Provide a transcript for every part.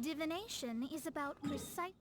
Divination is about precise...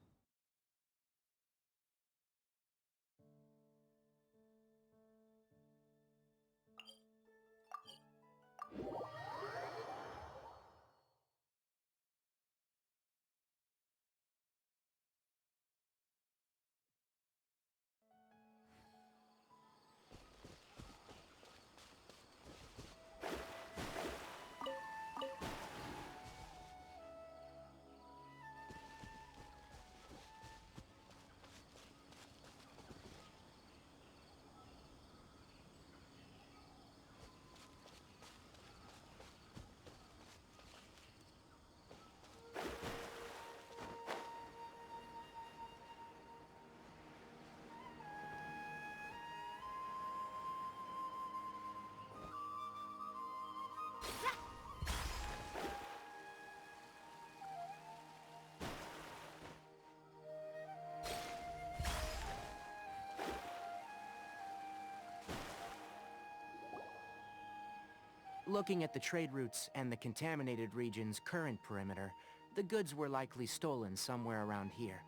Looking at the trade routes and the contaminated region's current perimeter, the goods were likely stolen somewhere around here.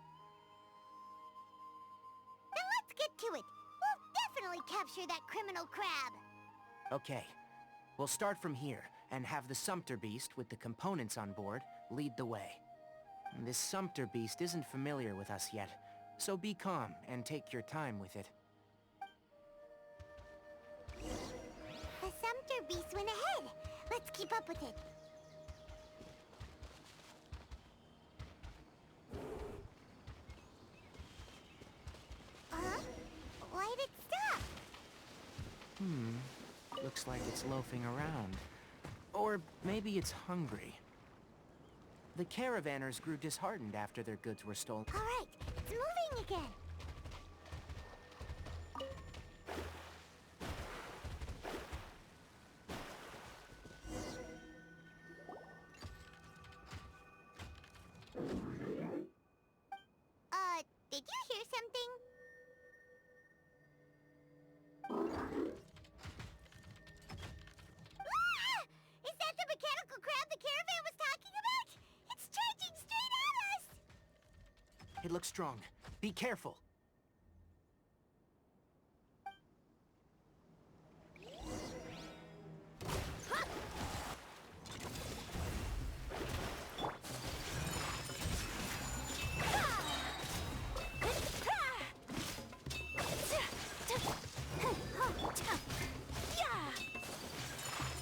Then let's get to it. We'll definitely capture that criminal crab. Okay, we'll start from here and have the Sumpter Beast with the components on board lead the way. This Sumpter Beast isn't familiar with us yet, so be calm and take your time with it. The Sumpter Beast went ahead. Let's keep up with it. Why'd it stop? Looks like it's loafing around. Or maybe it's hungry. The caravanners grew disheartened after their goods were stolen. All right, it's moving again. Did you hear something? Ah! Is that the mechanical crab the caravan was talking about? It's charging straight at us! It looks strong. Be careful.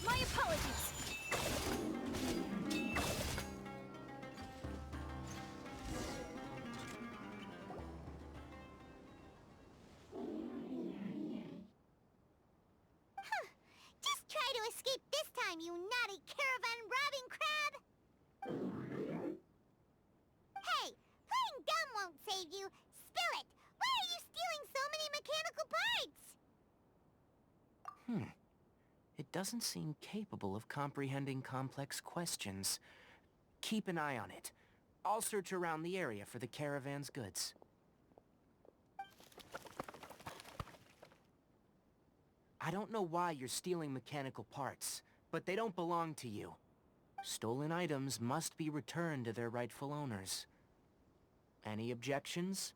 My apologies. Just try to escape this time, you naughty caravan-robbing crab! Hey, playing dumb won't save you. Spill it! Why are you stealing so many mechanical parts? It doesn't seem capable of comprehending complex questions. Keep an eye on it. I'll search around the area for the caravan's goods. I don't know why you're stealing mechanical parts, but they don't belong to you. Stolen items must be returned to their rightful owners. Any objections?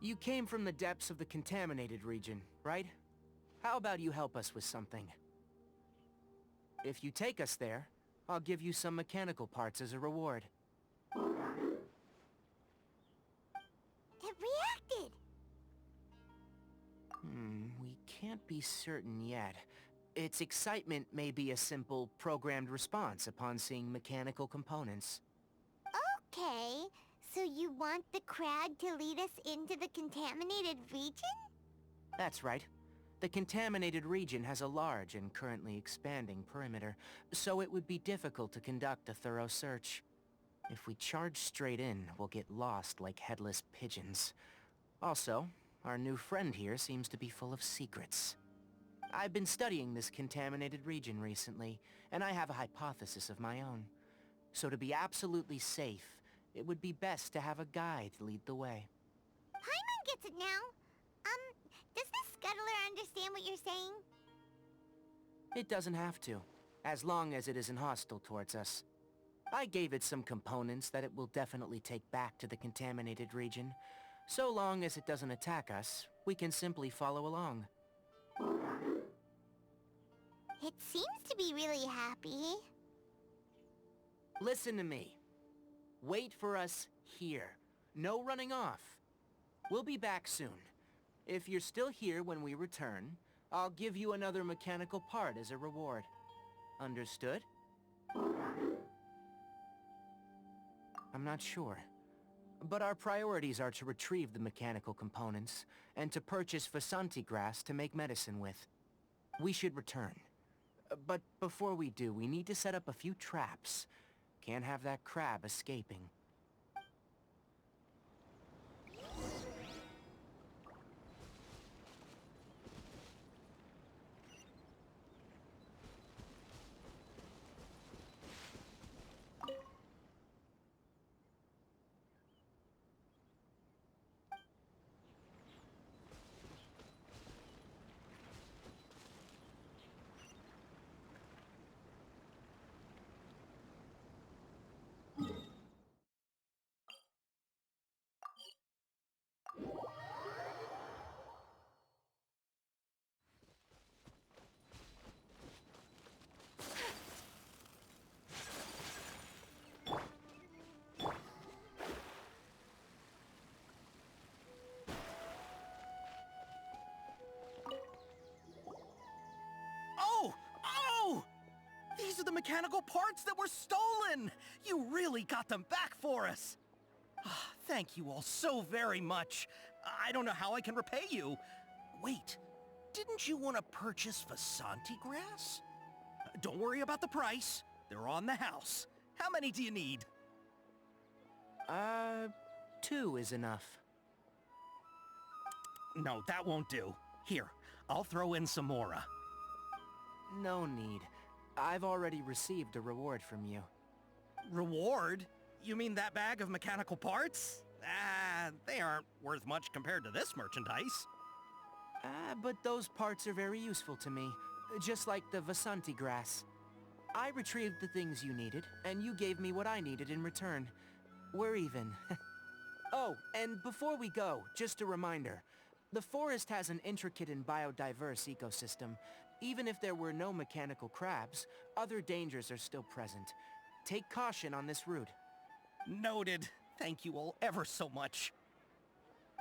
You came from the depths of the contaminated region, right? How about you help us with something? If you take us there, I'll give you some mechanical parts as a reward. It reacted! We can't be certain yet. Its excitement may be a simple, programmed response upon seeing mechanical components. Okay, so you want the crab to lead us into the contaminated region? That's right. The contaminated region has a large and currently expanding perimeter, so it would be difficult to conduct a thorough search. If we charge straight in, we'll get lost like headless pigeons. Also, our new friend here seems to be full of secrets. I've been studying this contaminated region recently, and I have a hypothesis of my own. So to be absolutely safe, it would be best to have a guide lead the way. Paimon gets it now. Does the scuttler understand what you're saying? It doesn't have to, as long as it isn't hostile towards us. I gave it some components that it will definitely take back to the contaminated region. So long as it doesn't attack us, we can simply follow along. It seems to be really happy. Listen to me. Wait for us here. No running off. We'll be back soon. If you're still here when we return, I'll give you another mechanical part as a reward. Understood? I'm not sure. But our priorities are to retrieve the mechanical components, and to purchase Vasanti grass to make medicine with. We should return. But before we do, we need to set up a few traps. Can't have that crab escaping. Oh! Oh! These are the mechanical parts that were stolen! You really got them back for us! Ah, thank you all so very much. I don't know how I can repay you. Wait, didn't you want to purchase Vasanti grass? Don't worry about the price. They're on the house. How many do you need? 2 is enough. No, that won't do. Here, I'll throw in some more. No need. I've already received a reward from you. Reward? You mean that bag of mechanical parts? They aren't worth much compared to this merchandise. But those parts are very useful to me, just like the Vasanti grass. I retrieved the things you needed, and you gave me what I needed in return. We're even. Oh, and before we go, just a reminder. The forest has an intricate and biodiverse ecosystem. Even if there were no mechanical crabs, other dangers are still present. Take caution on this route. Noted. Thank you all ever so much.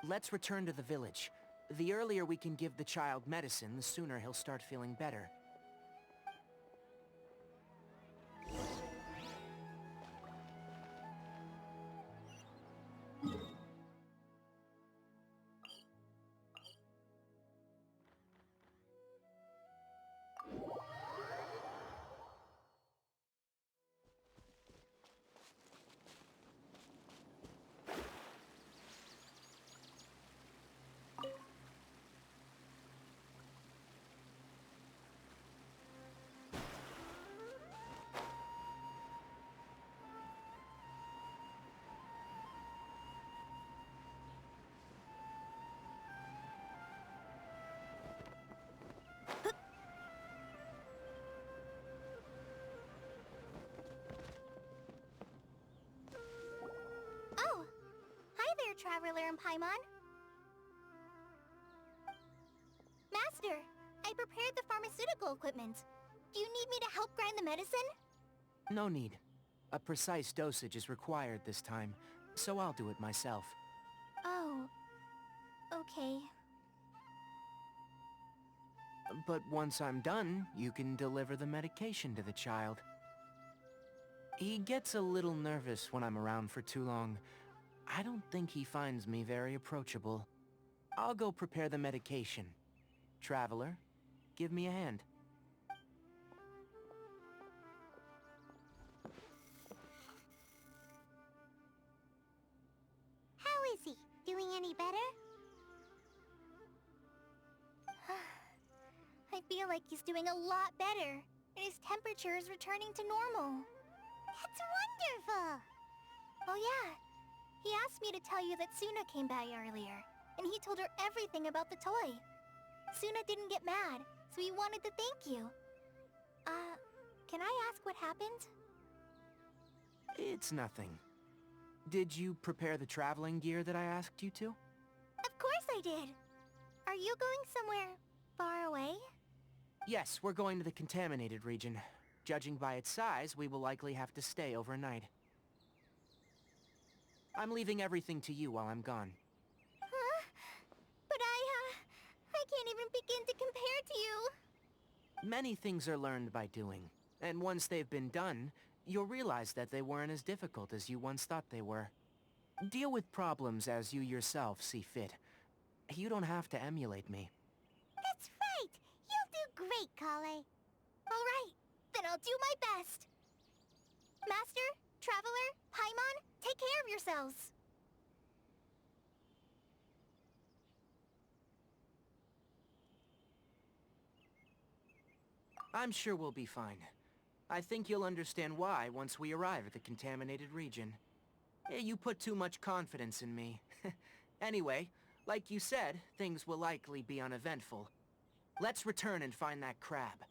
Let's return to the village. The earlier we can give the child medicine, the sooner he'll start feeling better. Oh! Hi there, Traveler and Paimon. Master, I prepared the pharmaceutical equipment. Do you need me to help grind the medicine? No need. A precise dosage is required this time, so I'll do it myself. Oh. Okay. But once I'm done, you can deliver the medication to the child. He gets a little nervous when I'm around for too long. I don't think he finds me very approachable. I'll go prepare the medication. Traveler, give me a hand. How is he? Doing any better? I feel like he's doing a lot better, and his temperature is returning to normal. That's wonderful! Oh yeah, he asked me to tell you that Suna came by earlier, and he told her everything about the toy. Suna didn't get mad, so he wanted to thank you. Can I ask what happened? It's nothing. Did you prepare the traveling gear that I asked you to? Of course I did. Are you going somewhere far away? Yes, we're going to the contaminated region. Judging by its size, we will likely have to stay overnight. I'm leaving everything to you while I'm gone. Huh? But I can't even begin to compare to you. Many things are learned by doing, and once they've been done, you'll realize that they weren't as difficult as you once thought they were. Deal with problems as you yourself see fit. You don't have to emulate me. That's right. You'll do great, Kale. All right, then I'll do my best. Master, Traveler, Paimon, take care of yourselves. I'm sure we'll be fine. I think you'll understand why once we arrive at the contaminated region. You put too much confidence in me. Anyway, like you said, things will likely be uneventful. Let's return and find that crab.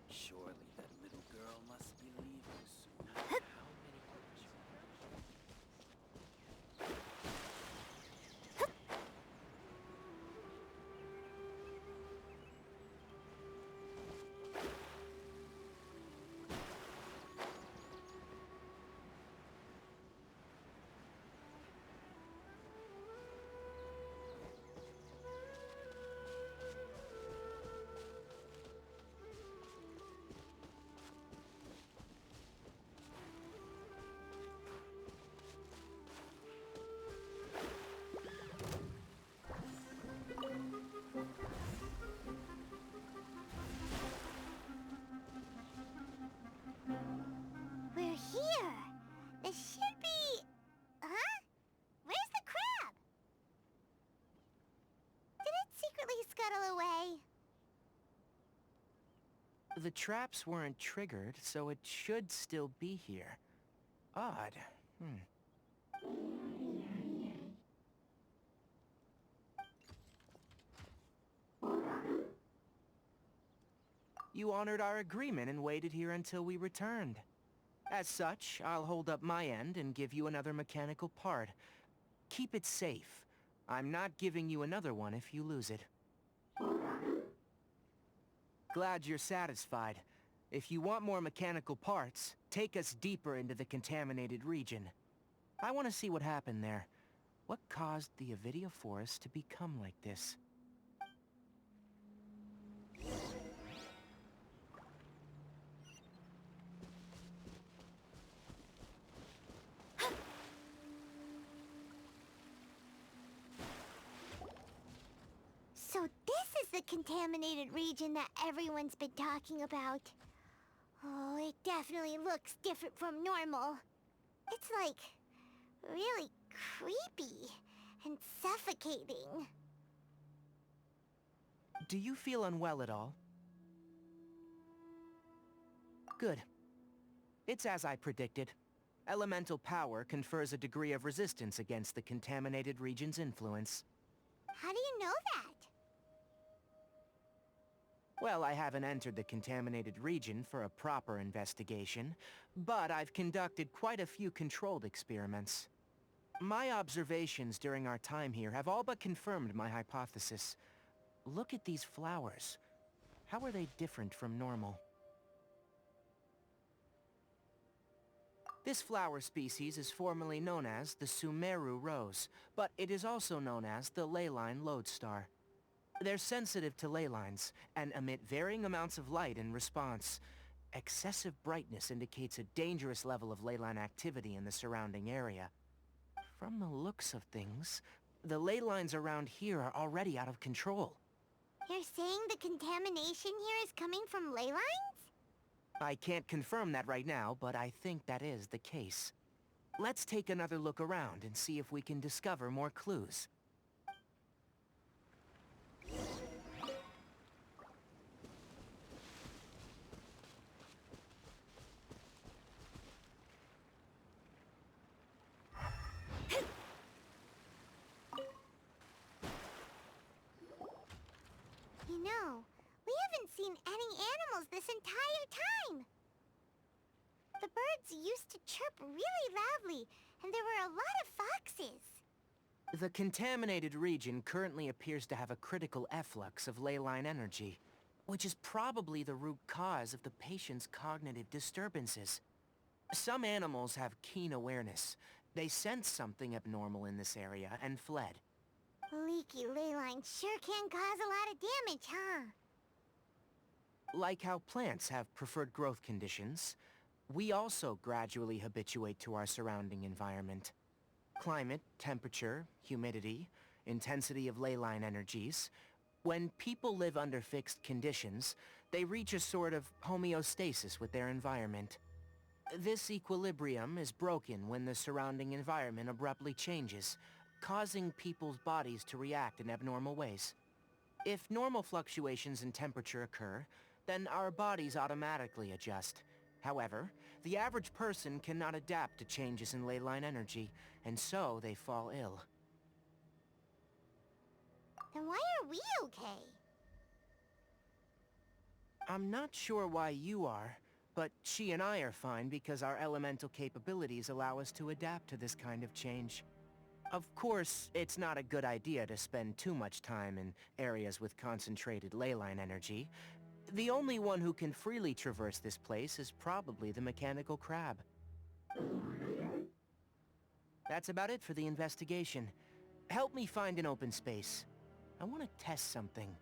Surely that little girl must be leaving soon. How many We're here. This should be... Huh? Where's the crab? Did it secretly scuttle away? The traps weren't triggered, so it should still be here. Odd. You honored our agreement and waited here until we returned. As such, I'll hold up my end and give you another mechanical part. Keep it safe. I'm not giving you another one if you lose it. Glad you're satisfied. If you want more mechanical parts, take us deeper into the contaminated region. I want to see what happened there. What caused the Avidia forest to become like this? So this is the contaminated region that everyone's been talking about. Oh, it definitely looks different from normal. It's like really creepy and suffocating. Do you feel unwell at all? Good. It's as I predicted. Elemental power confers a degree of resistance against the contaminated region's influence. How do you know that? Well, I haven't entered the contaminated region for a proper investigation, but I've conducted quite a few controlled experiments. My observations during our time here have all but confirmed my hypothesis. Look at these flowers. How are they different from normal? This flower species is formerly known as the Sumeru rose, but it is also known as the leyline lodestar. They're sensitive to ley lines, and emit varying amounts of light in response. Excessive brightness indicates a dangerous level of ley line activity in the surrounding area. From the looks of things, the ley lines around here are already out of control. You're saying the contamination here is coming from ley lines? I can't confirm that right now, but I think that is the case. Let's take another look around and see if we can discover more clues. animals this entire time. The birds used to chirp really loudly, and there were a lot of foxes. The contaminated region currently appears to have a critical efflux of ley line energy, which is probably the root cause of the patient's cognitive disturbances. Some animals have keen awareness. They sensed something abnormal in this area and fled. Leaky ley lines sure can cause a lot of damage, huh? Like how plants have preferred growth conditions, we also gradually habituate to our surrounding environment. Climate, temperature, humidity, intensity of ley line energies. When people live under fixed conditions, they reach a sort of homeostasis with their environment. This equilibrium is broken when the surrounding environment abruptly changes, causing people's bodies to react in abnormal ways. If normal fluctuations in temperature occur, then our bodies automatically adjust. However, the average person cannot adapt to changes in ley line energy, and so they fall ill. Then why are we okay? I'm not sure why you are, but she and I are fine because our elemental capabilities allow us to adapt to this kind of change. Of course, it's not a good idea to spend too much time in areas with concentrated ley line energy. The only one who can freely traverse this place is probably the mechanical crab. That's about it for the investigation. Help me find an open space. I want to test something.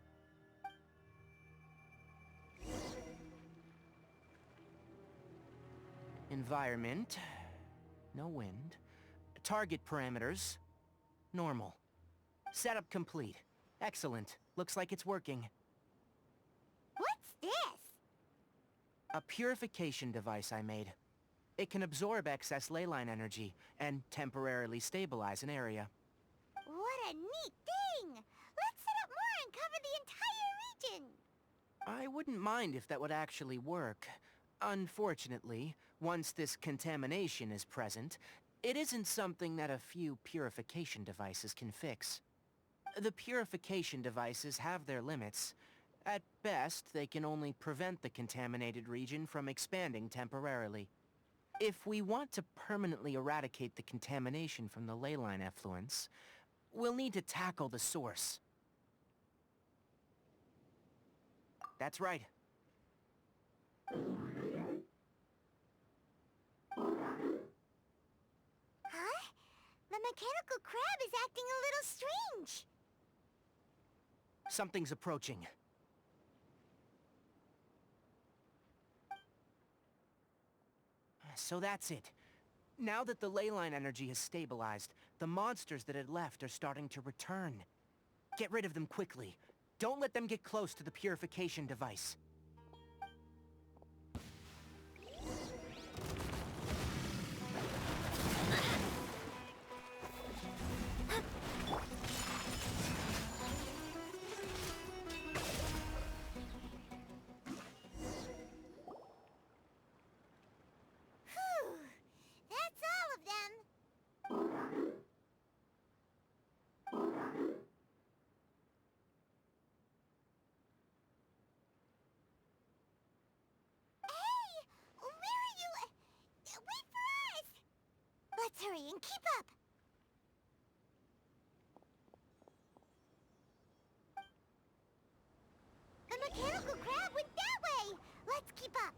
Environment. No wind. Target parameters. Normal. Setup complete. Excellent. Looks like it's working. What's this? A purification device I made. It can absorb excess ley line energy and temporarily stabilize an area. What a neat thing! Let's set up more and cover the entire region! I wouldn't mind if that would actually work. Unfortunately, once this contamination is present, it isn't something that a few purification devices can fix. The purification devices have their limits. At best, they can only prevent the contaminated region from expanding temporarily. If we want to permanently eradicate the contamination from the ley line effluents, we'll need to tackle the source. That's right. Huh? The mechanical crab is acting a little strange. Something's approaching. So that's it. Now that the ley line energy has stabilized, the monsters that had left are starting to return. Get rid of them quickly. Don't let them get close to the purification device. Phew! That's all of them. Hey! Where are you? Wait for us! Let's hurry and keep up! The mechanical crab went that way! Let's keep up!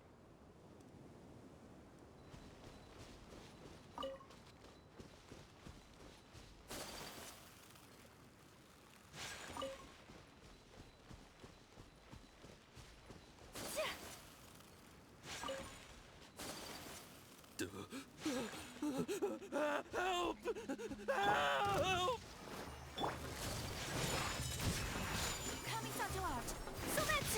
Help! Help! 神里アートソメッツ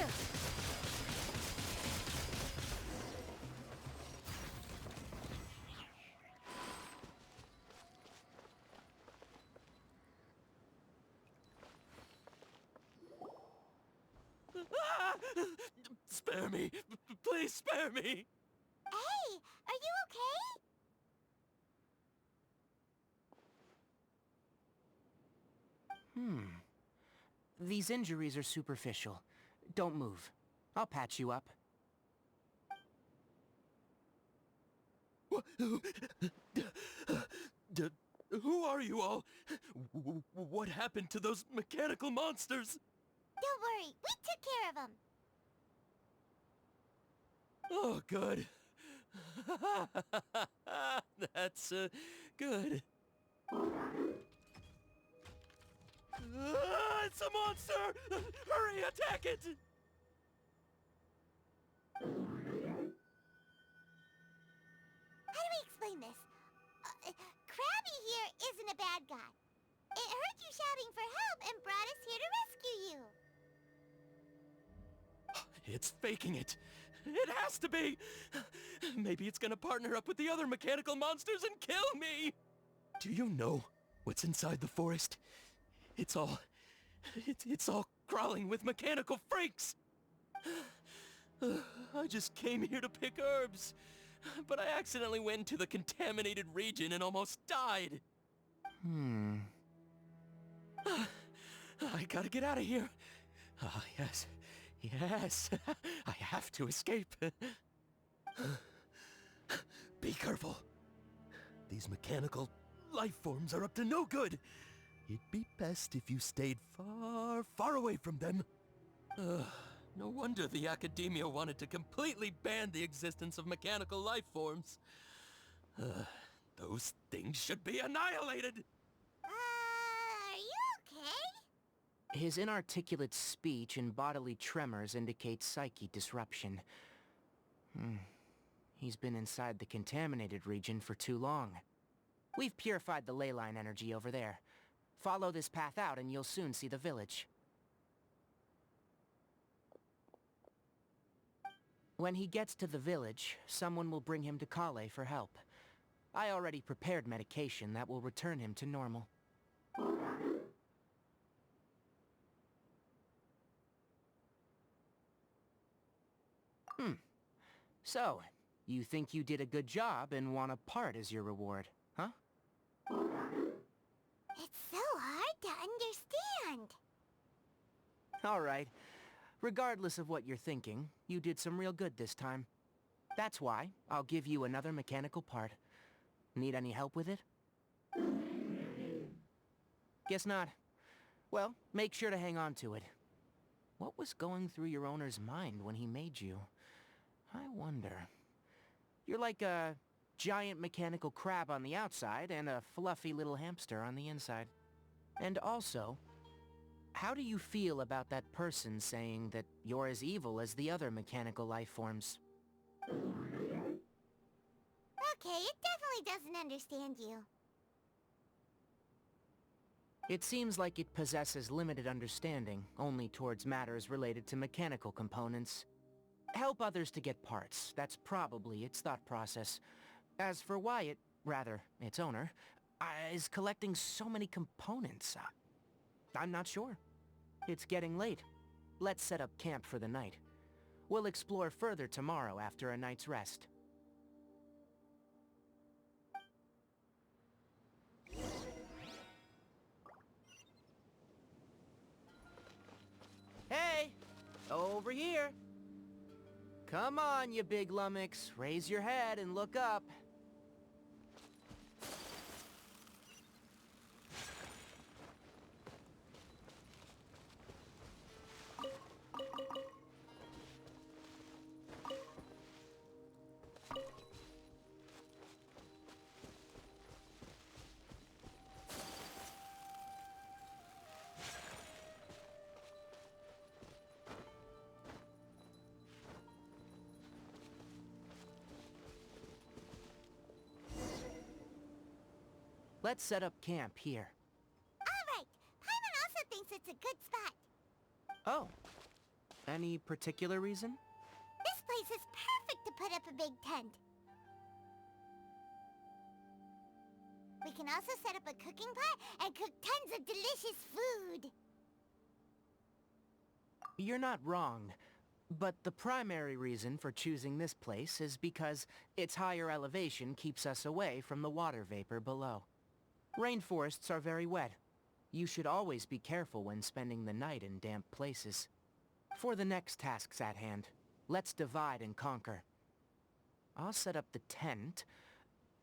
Ah! Spare me! Please spare me! Hey! Are you okay? These injuries are superficial. Don't move. I'll patch you up. Who are you all? What happened to those mechanical monsters? Don't worry, we took care of them. Oh, good. That's, good. It's a monster! Hurry, attack it! How do we explain this? Krabby here isn't a bad guy. It heard you shouting for help and brought us here to rescue you. It's faking it. It has to be! Maybe it's gonna partner up with the other mechanical monsters and kill me! Do you know what's inside the forest? It's all crawling with mechanical freaks! I just came here to pick herbs, but I accidentally went into the contaminated region and almost died. I gotta get out of here. Ah, yes. Yes, I have to escape. Be careful. These mechanical life forms are up to no good. It'd be best if you stayed far, far away from them. No wonder the academia wanted to completely ban the existence of mechanical life forms. Those things should be annihilated! Are you okay? His inarticulate speech and bodily tremors indicate psyche disruption. He's been inside the contaminated region for too long. We've purified the ley line energy over there. Follow this path out and you'll soon see the village. When he gets to the village, someone will bring him to Kale for help. I already prepared medication that will return him to normal. So, you think you did a good job and want a part as your reward, huh? It's so hard to understand. Alright. Regardless of what you're thinking, you did some real good this time. That's why I'll give you another mechanical part. Need any help with it? Guess not. Well, make sure to hang on to it. What was going through your owner's mind when he made you? I wonder. You're like a giant mechanical crab on the outside and a fluffy little hamster on the inside. And also, how do you feel about that person saying that you're as evil as the other mechanical life forms? Okay, it definitely doesn't understand you. It seems like it possesses limited understanding, only towards matters related to mechanical components. Help others to get parts, that's probably its thought process. As for why it, rather, its owner, is collecting so many components, I'm not sure. It's getting late. Let's set up camp for the night. We'll explore further tomorrow after a night's rest. Hey! Over here! Come on, you big lummox. Raise your head and look up. Let's set up camp here. Alright, Paimon also thinks it's a good spot. Oh. Any particular reason? This place is perfect to put up a big tent. We can also set up a cooking pot and cook tons of delicious food. You're not wrong. But the primary reason for choosing this place is because its higher elevation keeps us away from the water vapor below. Rainforests are very wet. You should always be careful when spending the night in damp places. For the next tasks at hand, let's divide and conquer. I'll set up the tent,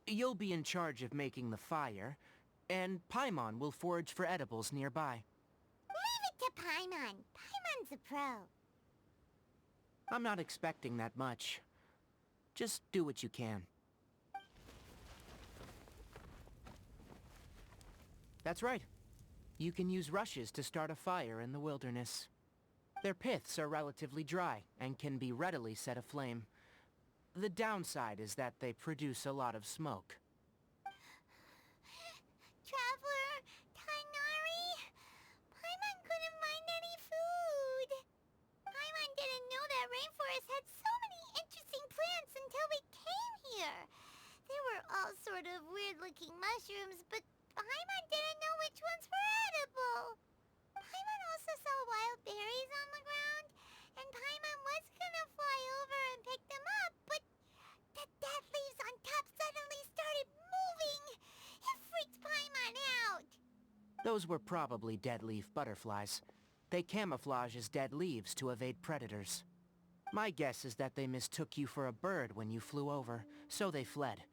You'll be in charge of making the fire, and Paimon will forage for edibles nearby. Leave it to Paimon. Paimon's a pro. I'm not expecting that much. Just do what you can. That's right. You can use rushes to start a fire in the wilderness. Their piths are relatively dry and can be readily set aflame. The downside is that they produce a lot of smoke. Traveler, Tainari, Paimon couldn't find any food. Paimon didn't know that rainforest had so many interesting plants until we came here. They were all sort of weird-looking mushrooms, but Paimon didn't know which ones were edible. Paimon also saw wild berries on the ground, and Paimon was gonna fly over and pick them up, but the dead leaves on top suddenly started moving. It freaked Paimon out. Those were probably dead leaf butterflies. They camouflage as dead leaves to evade predators. My guess is that they mistook you for a bird when you flew over, so they fled.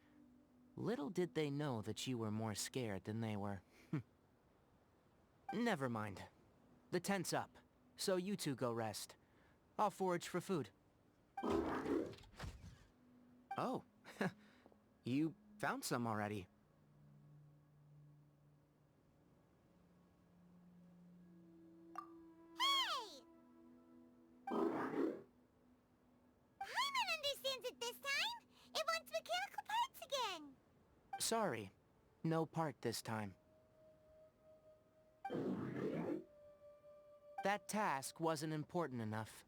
Little did they know that you were more scared than they were. Never mind. The tent's up, so you two go rest. I'll forage for food. Oh, you found some already. Hey! Paimon understands it this time. It wants mechanical parts again. Sorry, no part this time. That task wasn't important enough.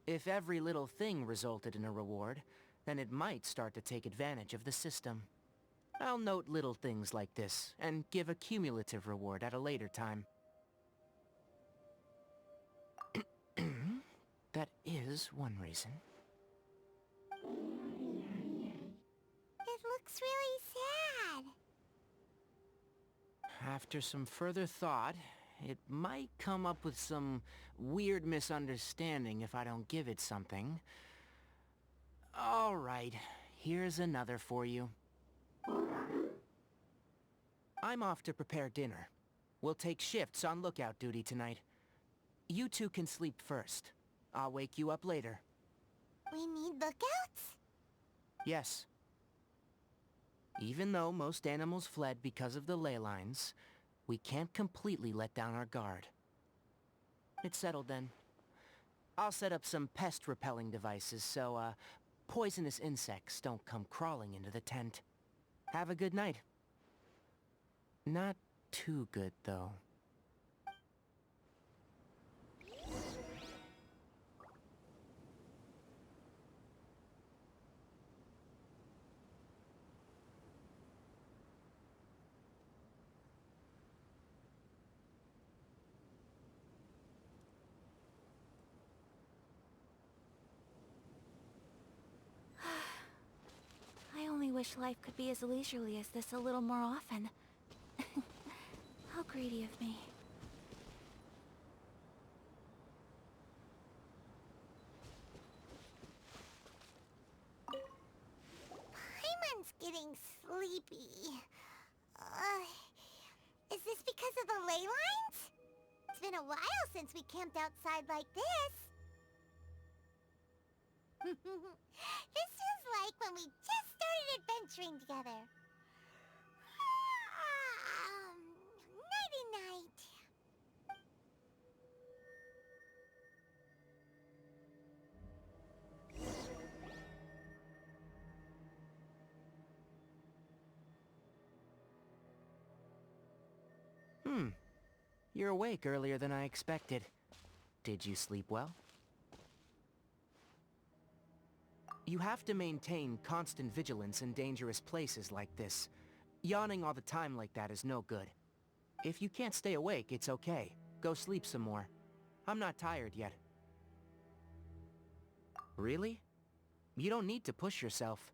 If every little thing resulted in a reward, then it might start to take advantage of the system. I'll note little things like this, and give a cumulative reward at a later time. That is one reason. It looks really sad. After some further thought, it might come up with some weird misunderstanding if I don't give it something. All right, here's another for you. I'm off to prepare dinner. We'll take shifts on lookout duty tonight. You two can sleep first. I'll wake you up later. We need lookouts? Yes. Even though most animals fled because of the ley lines, we can't completely let down our guard. It's settled then. I'll set up some pest-repelling devices so, poisonous insects don't come crawling into the tent. Have a good night. Not too good, though. I only wish life could be as leisurely as this a little more often. How greedy of me. Paimon's getting sleepy. Is this because of the ley lines? It's been a while since we camped outside like this. This feels like when we just started adventuring together. Nighty-night. You're awake earlier than I expected. Did you sleep well? You have to maintain constant vigilance in dangerous places like this. Yawning all the time like that is no good. If you can't stay awake, it's okay. Go sleep some more. I'm not tired yet. Really? You don't need to push yourself.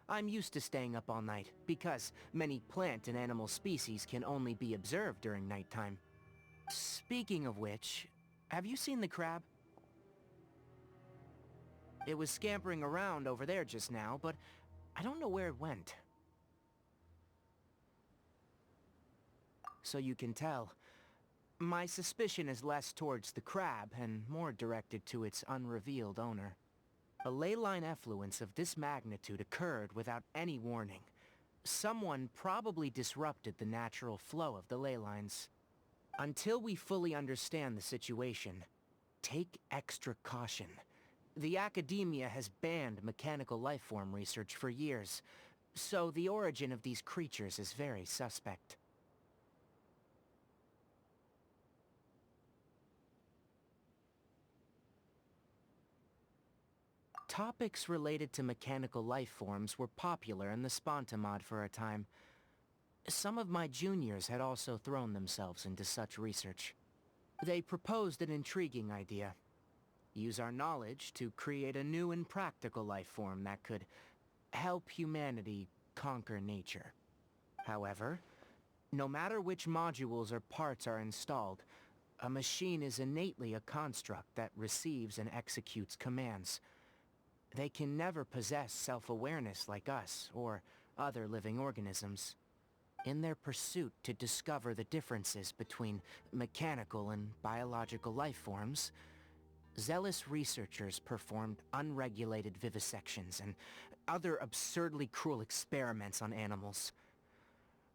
I'm used to staying up all night, because many plant and animal species can only be observed during nighttime. Speaking of which, have you seen the crab? It was scampering around over there just now, but I don't know where it went. so you can tell. My suspicion is less towards the crab and more directed to its unrevealed owner. A ley line effluence of this magnitude occurred without any warning. Someone probably disrupted the natural flow of the ley lines. Until we fully understand the situation, take extra caution. The academia has banned mechanical lifeform research for years, so the origin of these creatures is very suspect. Topics related to mechanical lifeforms were popular in the Spontamod for a time. Some of my juniors had also thrown themselves into such research. They proposed an intriguing idea. Use our knowledge to create a new and practical lifeform that could help humanity conquer nature. However, no matter which modules or parts are installed, a machine is innately a construct that receives and executes commands. They can never possess self-awareness like us or other living organisms. In their pursuit to discover the differences between mechanical and biological life forms, zealous researchers performed unregulated vivisections and other absurdly cruel experiments on animals.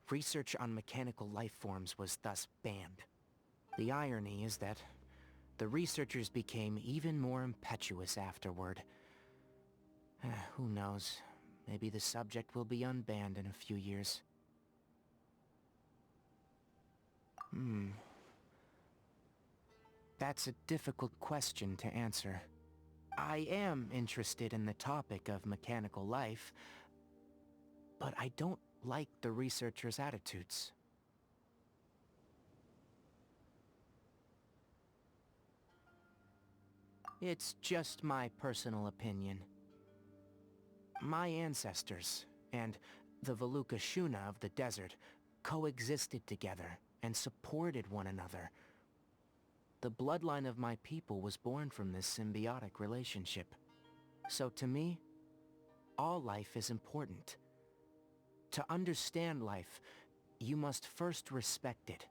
Research on mechanical life forms was thus banned. The irony is that the researchers became even more impetuous afterward. Who knows? Maybe the subject will be unbanned in a few years. That's a difficult question to answer. I am interested in the topic of mechanical life, but I don't like the researchers' attitudes. It's just my personal opinion. My ancestors, and the Voluka Shuna of the desert, coexisted together and supported one another. The bloodline of my people was born from this symbiotic relationship. So to me, all life is important. To understand life, you must first respect it.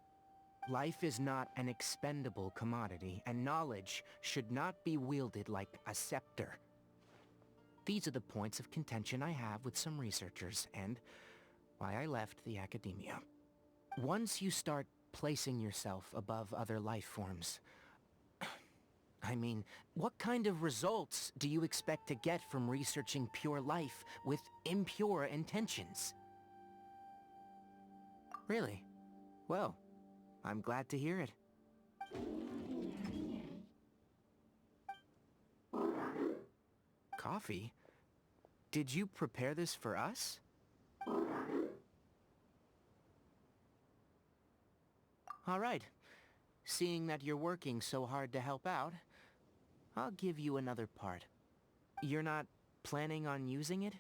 Life is not an expendable commodity, and knowledge should not be wielded like a scepter. These are the points of contention I have with some researchers, and why I left the academia. Once you start placing yourself above other life forms, I mean, what kind of results do you expect to get from researching pure life with impure intentions? Really? Well, I'm glad to hear it. Coffee? Did you prepare this for us? All right. Seeing that you're working so hard to help out, I'll give you another part. You're not planning on using it?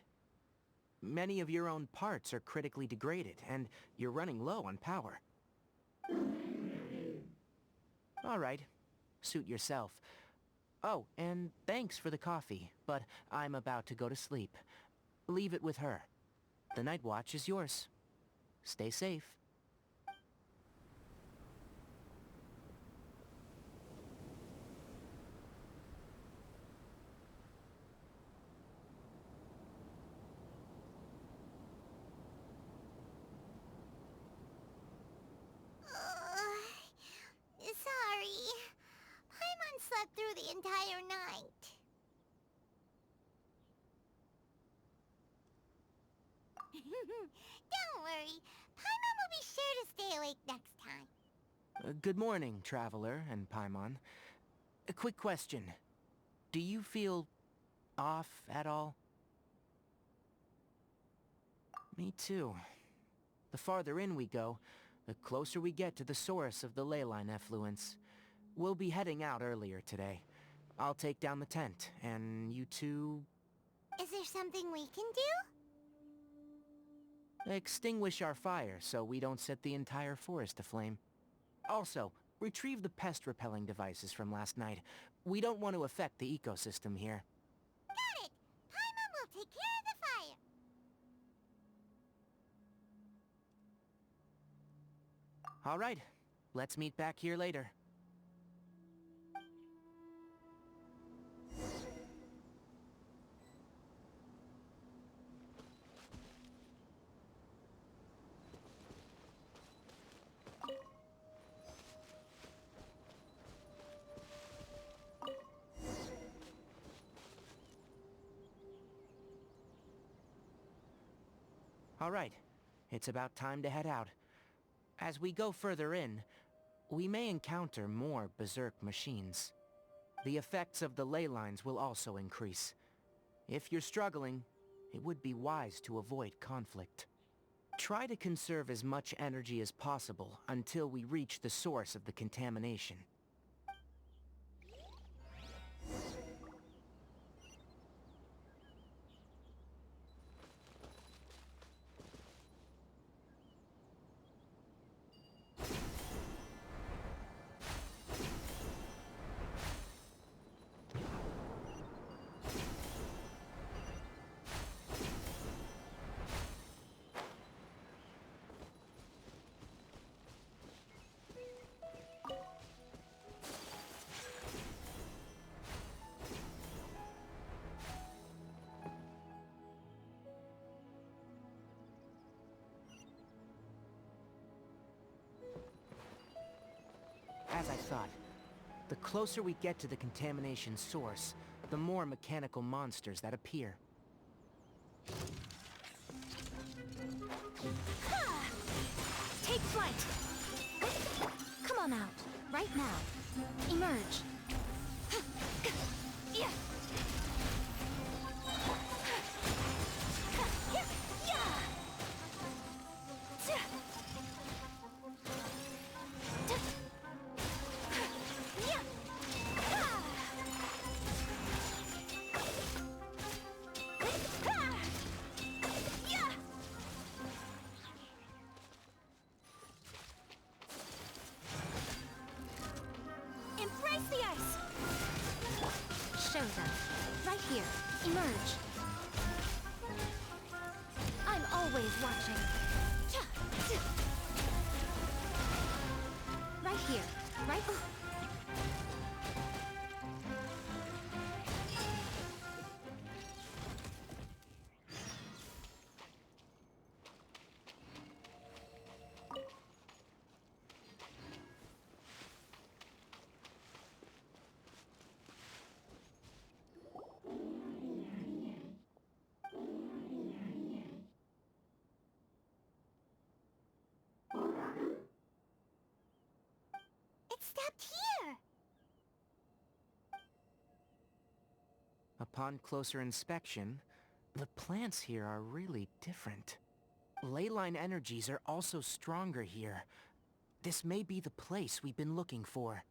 Many of your own parts are critically degraded, and you're running low on power. All right. Suit yourself. Oh, and thanks for the coffee, but I'm about to go to sleep. Leave it with her. The night watch is yours. Stay safe. Sorry. Paimon slept through the entire night. Don't worry. Paimon will be sure to stay awake next time. Good morning, Traveler and Paimon. A quick question. Do you feel off at all? Me too. The farther in we go, the closer we get to the source of the ley line effluence. We'll be heading out earlier today. I'll take down the tent, and you two... Is there something we can do? extinguish our fire so we don't set the entire forest aflame. Also, retrieve the pest-repelling devices from last night. We don't want to affect the ecosystem here. Got it! Paimon will take care of the fire. All right, let's meet back here later. All right, it's about time to head out. As we go further in, we may encounter more berserk machines. The effects of the ley lines will also increase. If you're struggling, it would be wise to avoid conflict. Try to conserve as much energy as possible until we reach the source of the contamination. As I thought, the closer we get to the contamination source, the more mechanical monsters that appear. Take flight! Come on out, right now. Emerge. Yeah. Embrace the ice! Show them. Right here. Emerge. I'm always watching. Right here. Right... It stopped here! Upon closer inspection, the plants here are really different. Ley line energies are also stronger here. This may be the place we've been looking for.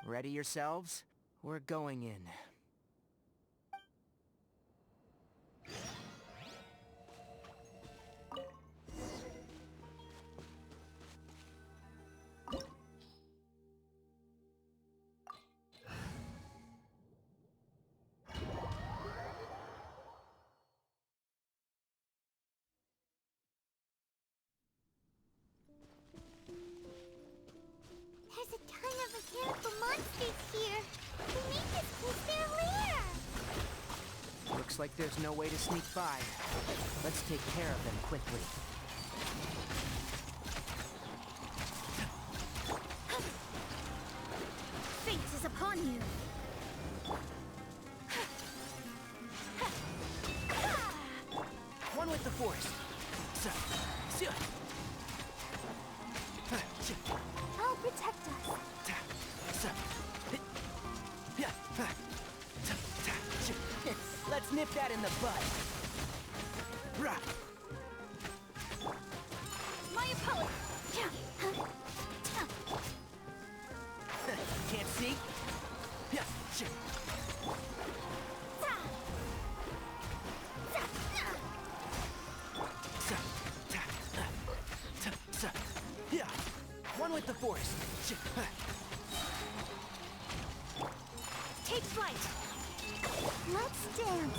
Ready yourselves? We're going in. There's a ton of mechanical monsters here. We need this place their lair. Looks like there's no way to sneak by. Let's take care of them quickly. Fate is upon you! One with the force. I'll protect us. Let's nip that in the bud. My opponent! Can't see? One with the force. Take flight! Let's dance.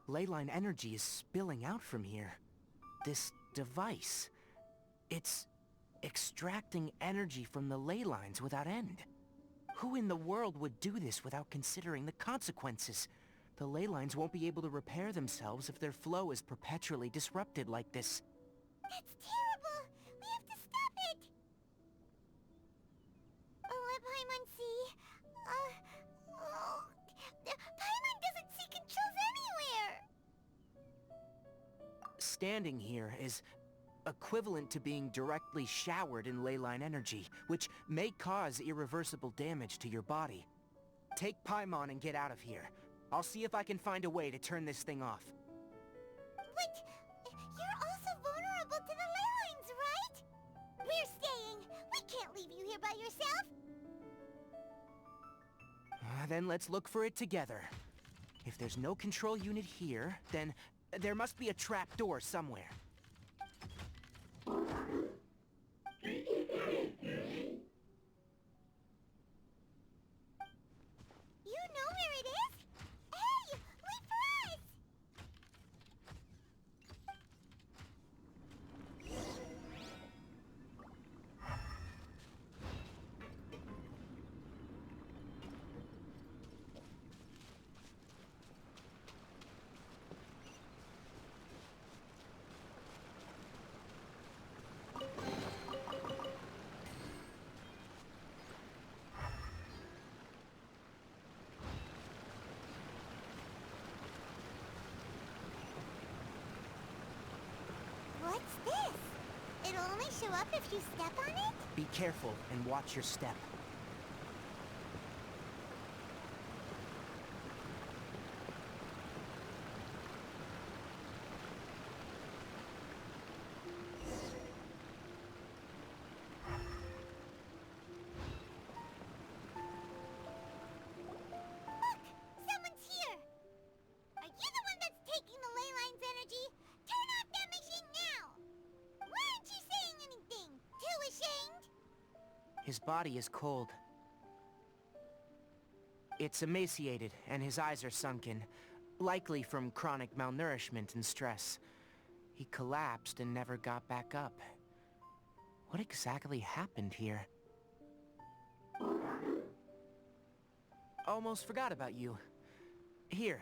Leyline energy is spilling out from here. This device, it's extracting energy from the ley lines without end. Who in the world would do this without considering the consequences? The ley lines won't be able to repair themselves if their flow is perpetually disrupted like this. That's terrible! We have to stop it! Paimon see... Paimon doesn't see controls anywhere! Standing here is equivalent to being directly showered in leyline energy, which may cause irreversible damage to your body. Take Paimon and get out of here. I'll see if I can find a way to turn this thing off. But you're also vulnerable to the ley lines, right? We're staying. We can't leave you here by yourself. Then let's look for it together. If there's no control unit here, then there must be a trap door somewhere. You know where it is? Hey, wait for us! What's this? It'll only show up if you step on it? Be careful and watch your step. Look! Someone's here! Are you the one that's taking the ley line's energy? Turn off that machine now! Why aren't you saying anything? Too ashamed? His body is cold. It's emaciated, and his eyes are sunken, likely from chronic malnourishment and stress. He collapsed and never got back up. What exactly happened here? Almost forgot about you. Here.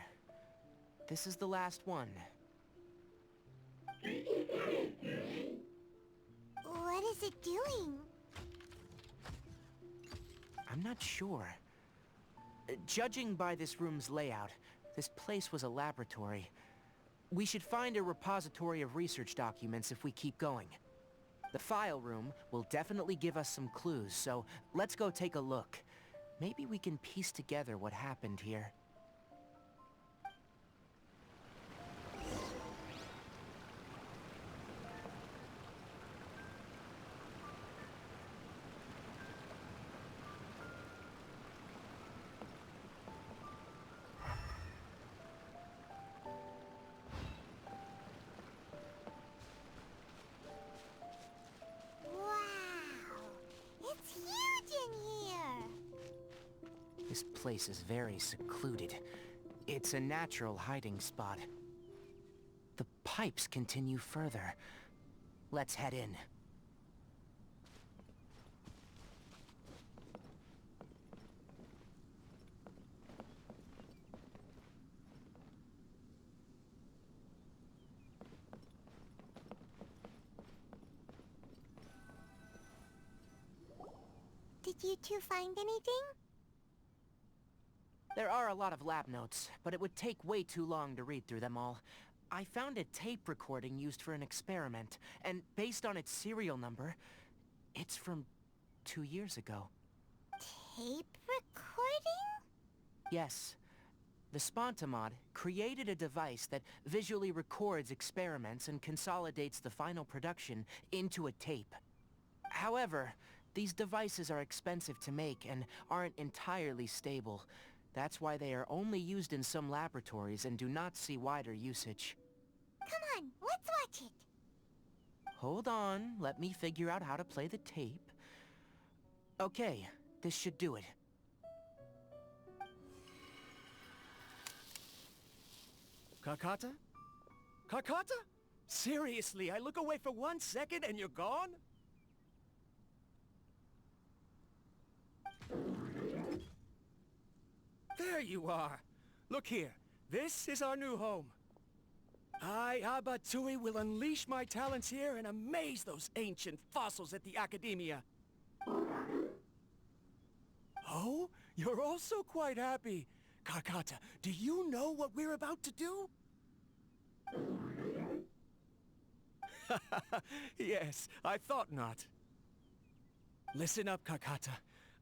This is the last one. What is it doing? I'm not sure. Judging by this room's layout, this place was a laboratory. We should find a repository of research documents if we keep going. The file room will definitely give us some clues, so let's go take a look. Maybe we can piece together what happened here. This place is very secluded. It's a natural hiding spot. The pipes continue further. Let's head in. Did you two find anything? There are a lot of lab notes, but it would take way too long to read through them all. I found a tape recording used for an experiment, and based on its serial number, it's from 2 years ago. Tape recording? Yes. The Spontamod created a device that visually records experiments and consolidates the final production into a tape. However, these devices are expensive to make and aren't entirely stable. That's why they are only used in some laboratories and do not see wider usage. Come on, let's watch it. Hold on, let me figure out how to play the tape. Okay, this should do it. Kakata? Kakata? Seriously, I look away for 1 second and you're gone? There you are. Look here. This is our new home. I, Abatui, will unleash my talents here and amaze those ancient fossils at the Academia. Oh, you're also quite happy. Kakata, do you know what we're about to do? Yes, I thought not. Listen up, Kakata.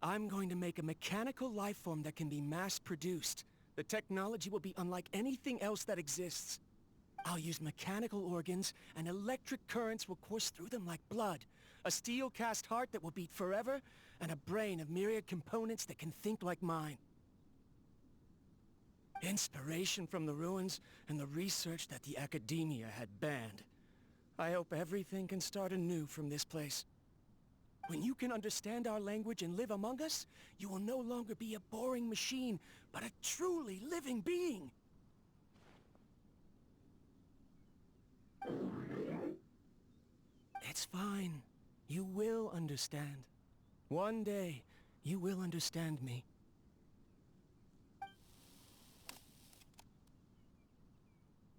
I'm going to make a mechanical life form that can be mass-produced. The technology will be unlike anything else that exists. I'll use mechanical organs, and electric currents will course through them like blood. A steel-cast heart that will beat forever, and a brain of myriad components that can think like mine. Inspiration from the ruins and the research that the Academia had banned. I hope everything can start anew from this place. When you can understand our language and live among us, you will no longer be a boring machine, but a truly living being. It's fine. You will understand. One day, you will understand me.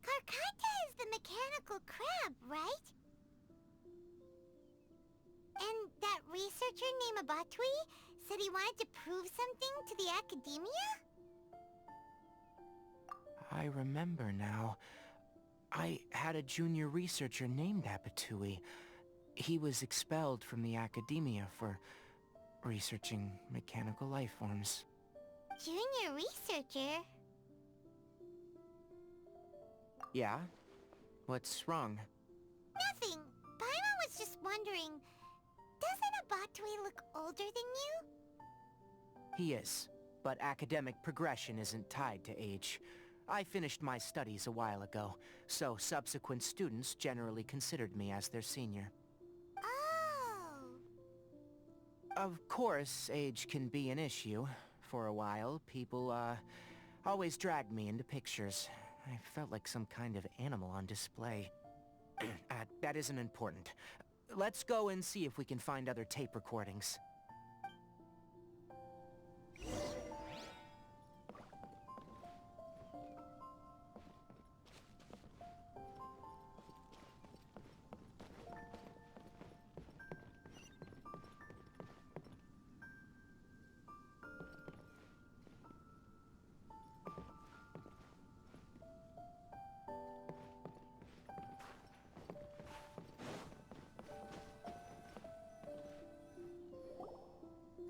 Karkata is the mechanical crab, right? And that researcher named Abatui said he wanted to prove something to the Academia? I remember now. I had a junior researcher named Abatui. He was expelled from the Academia for researching mechanical life forms. Junior researcher? Yeah? What's wrong? Nothing. Paimon was just wondering, doesn't Abatui look older than you? He is, but academic progression isn't tied to age. I finished my studies a while ago, so subsequent students generally considered me as their senior. Oh. Of course, age can be an issue. For a while, people, always dragged me into pictures. I felt like some kind of animal on display. That isn't important. Let's go and see if we can find other tape recordings.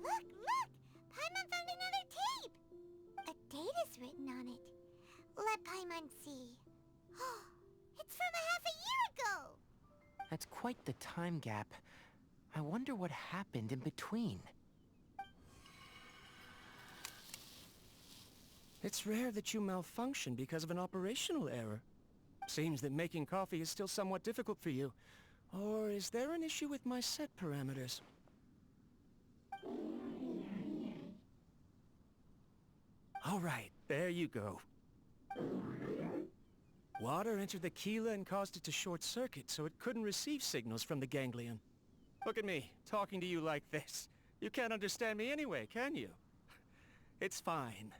Look! Paimon found another tape! A date is written on it. Let Paimon see. It's from a half a year ago! That's quite the time gap. I wonder what happened in between. It's rare that you malfunction because of an operational error. Seems that making coffee is still somewhat difficult for you. Or is there an issue with my set parameters? All right, there you go. Water entered the Keela and caused it to short-circuit, so it couldn't receive signals from the ganglion. Look at me, talking to you like this. You can't understand me anyway, can you? It's fine.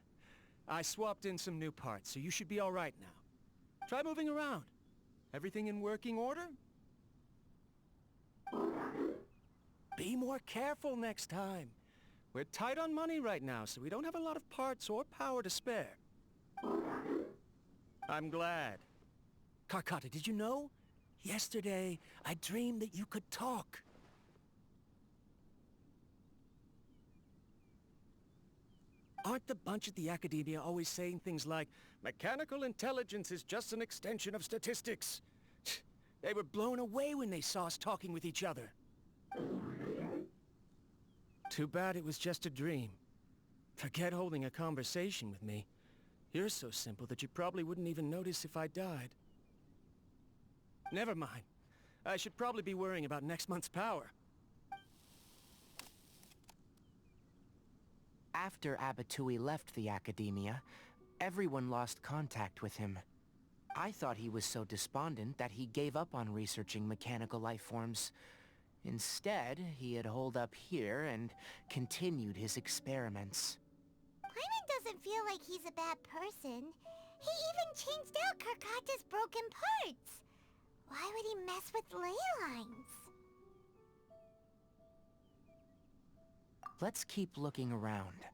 I swapped in some new parts, so you should be all right now. Try moving around. Everything in working order? Be more careful next time. We're tight on money right now, so we don't have a lot of parts or power to spare. I'm glad. Karkata, did you know? Yesterday, I dreamed that you could talk. Aren't the bunch at the Academia always saying things like, mechanical intelligence is just an extension of statistics? They were blown away when they saw us talking with each other. Too bad it was just a dream. Forget holding a conversation with me. You're so simple that you probably wouldn't even notice if I died. Never mind. I should probably be worrying about next month's power. After Abatui left the Academia, everyone lost contact with him. I thought he was so despondent that he gave up on researching mechanical life forms. Instead, he had holed up here and continued his experiments. Paimon doesn't feel like he's a bad person. He even changed out Karkata's broken parts. Why would he mess with ley lines? Let's keep looking around.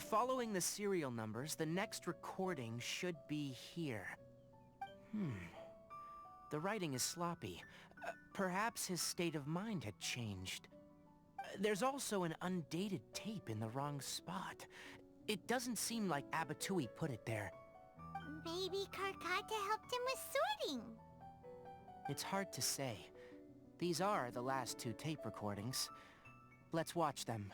Following the serial numbers, the next recording should be here. The writing is sloppy. Perhaps his state of mind had changed. There's also an undated tape in the wrong spot. It doesn't seem like Abatui put it there. Maybe Karkata helped him with sorting. It's hard to say. These are the last 2 tape recordings. Let's watch them.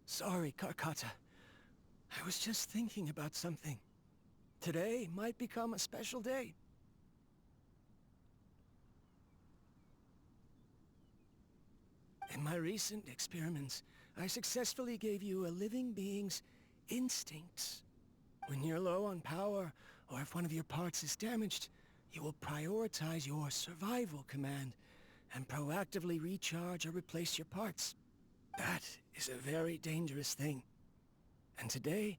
Sorry, Karkata. I was just thinking about something. Today might become a special day. In my recent experiments, I successfully gave you a living being's instincts. When you're low on power, or if one of your parts is damaged, you will prioritize your survival command and proactively recharge or replace your parts. That is a very dangerous thing. And today,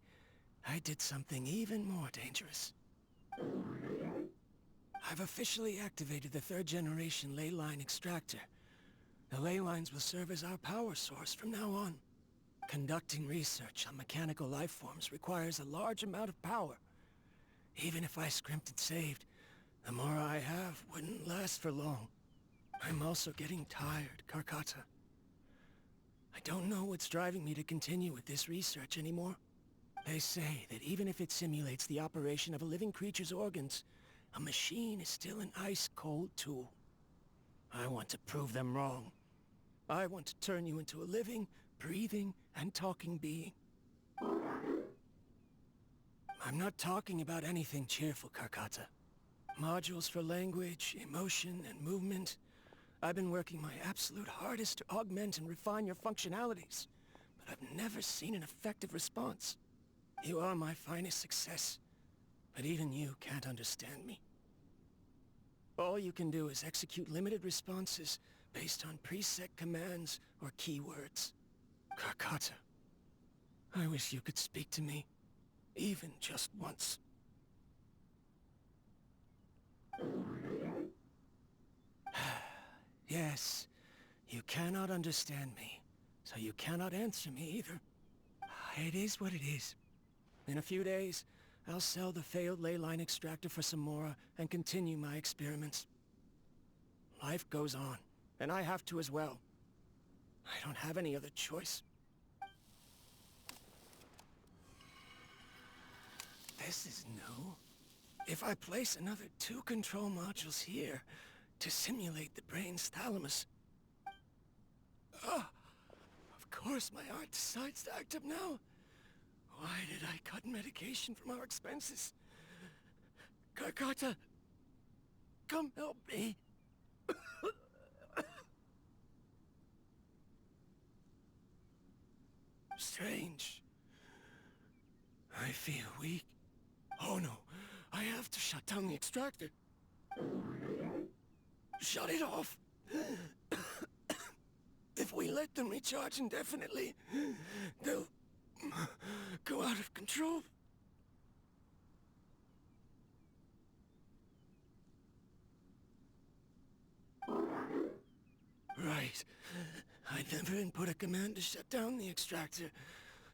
I did something even more dangerous. I've officially activated the 3rd generation ley line extractor. The ley lines will serve as our power source from now on. Conducting research on mechanical life forms requires a large amount of power. Even if I scrimped and saved, the more I have wouldn't last for long. I'm also getting tired, Karkata. I don't know what's driving me to continue with this research anymore. They say that even if it simulates the operation of a living creature's organs, a machine is still an ice-cold tool. I want to prove them wrong. I want to turn you into a living, breathing, and talking being. I'm not talking about anything cheerful, Karkata. Modules for language, emotion, and movement. I've been working my absolute hardest to augment and refine your functionalities, but I've never seen an effective response. You are my finest success, but even you can't understand me. All you can do is execute limited responses based on preset commands or keywords. Karkata, I wish you could speak to me, even just once. Yes, you cannot understand me, so you cannot answer me either. It is what it is. In a few days, I'll sell the failed ley line extractor for some more and continue my experiments. Life goes on, and I have to as well. I don't have any other choice. This is new. If I place another 2 control modules here to simulate the brain's thalamus... of course my heart decides to act up now. Why did I cut medication from our expenses? Karkata, come help me. Strange. I feel weak. Oh no, I have to shut down the extractor. Shut it off. If we let them recharge indefinitely, they'll go out of control. Right. I never input a command to shut down the extractor,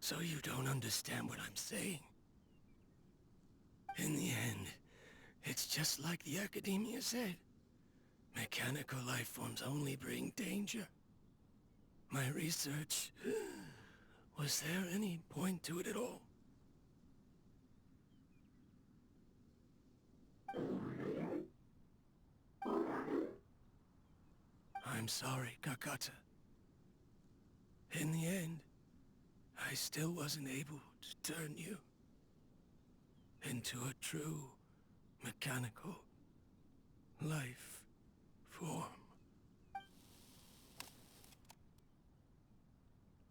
so you don't understand what I'm saying. In the end, it's just like the academia said. Mechanical life forms only bring danger. My research... was there any point to it at all? I'm sorry, Karkata. In the end, I still wasn't able to turn you into a true mechanical life form.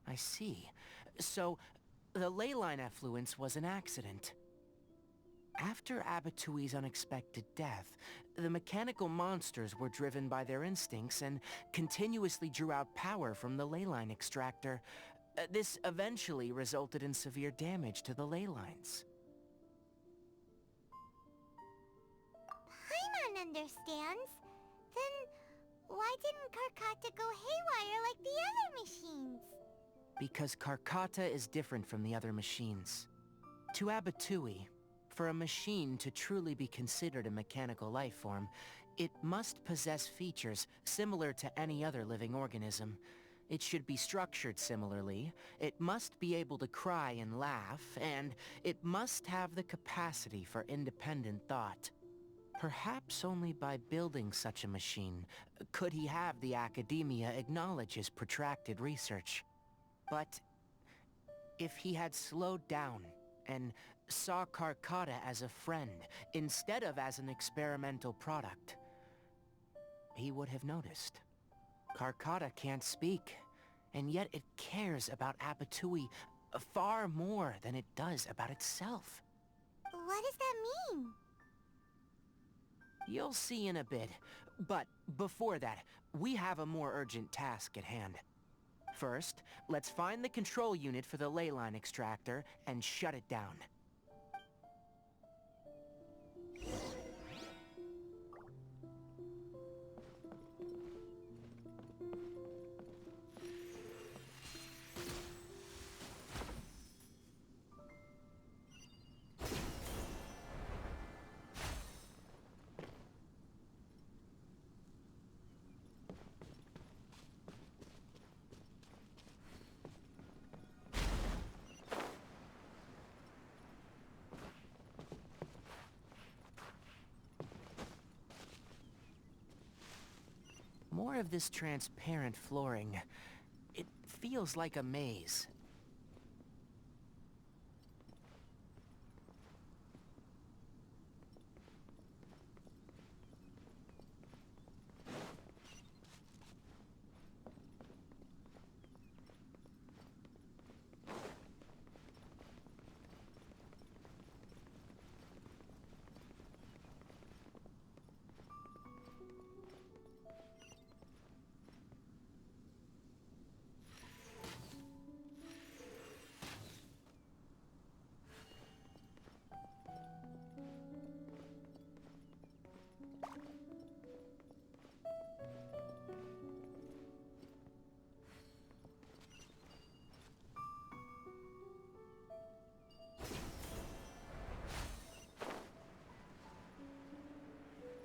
I see. So, the ley line effluence was an accident. After Abatui's unexpected death, the mechanical monsters were driven by their instincts and continuously drew out power from the ley line extractor. This eventually resulted in severe damage to the ley lines. Paimon understands. Then why didn't Karkata go haywire like the other machines? Because Karkata is different from the other machines. To Abatui, for a machine to truly be considered a mechanical life form, it must possess features similar to any other living organism. It should be structured similarly, it must be able to cry and laugh, and it must have the capacity for independent thought. Perhaps only by building such a machine could he have the academia acknowledge his protracted research. But if he had slowed down and saw Karkata as a friend instead of as an experimental product, he would have noticed. Karkata can't speak, and yet it cares about Abatui far more than it does about itself. What does that mean? You'll see in a bit, but before that, we have a more urgent task at hand. First, let's find the control unit for the ley line extractor and shut it down. More of this transparent flooring. It feels like a maze.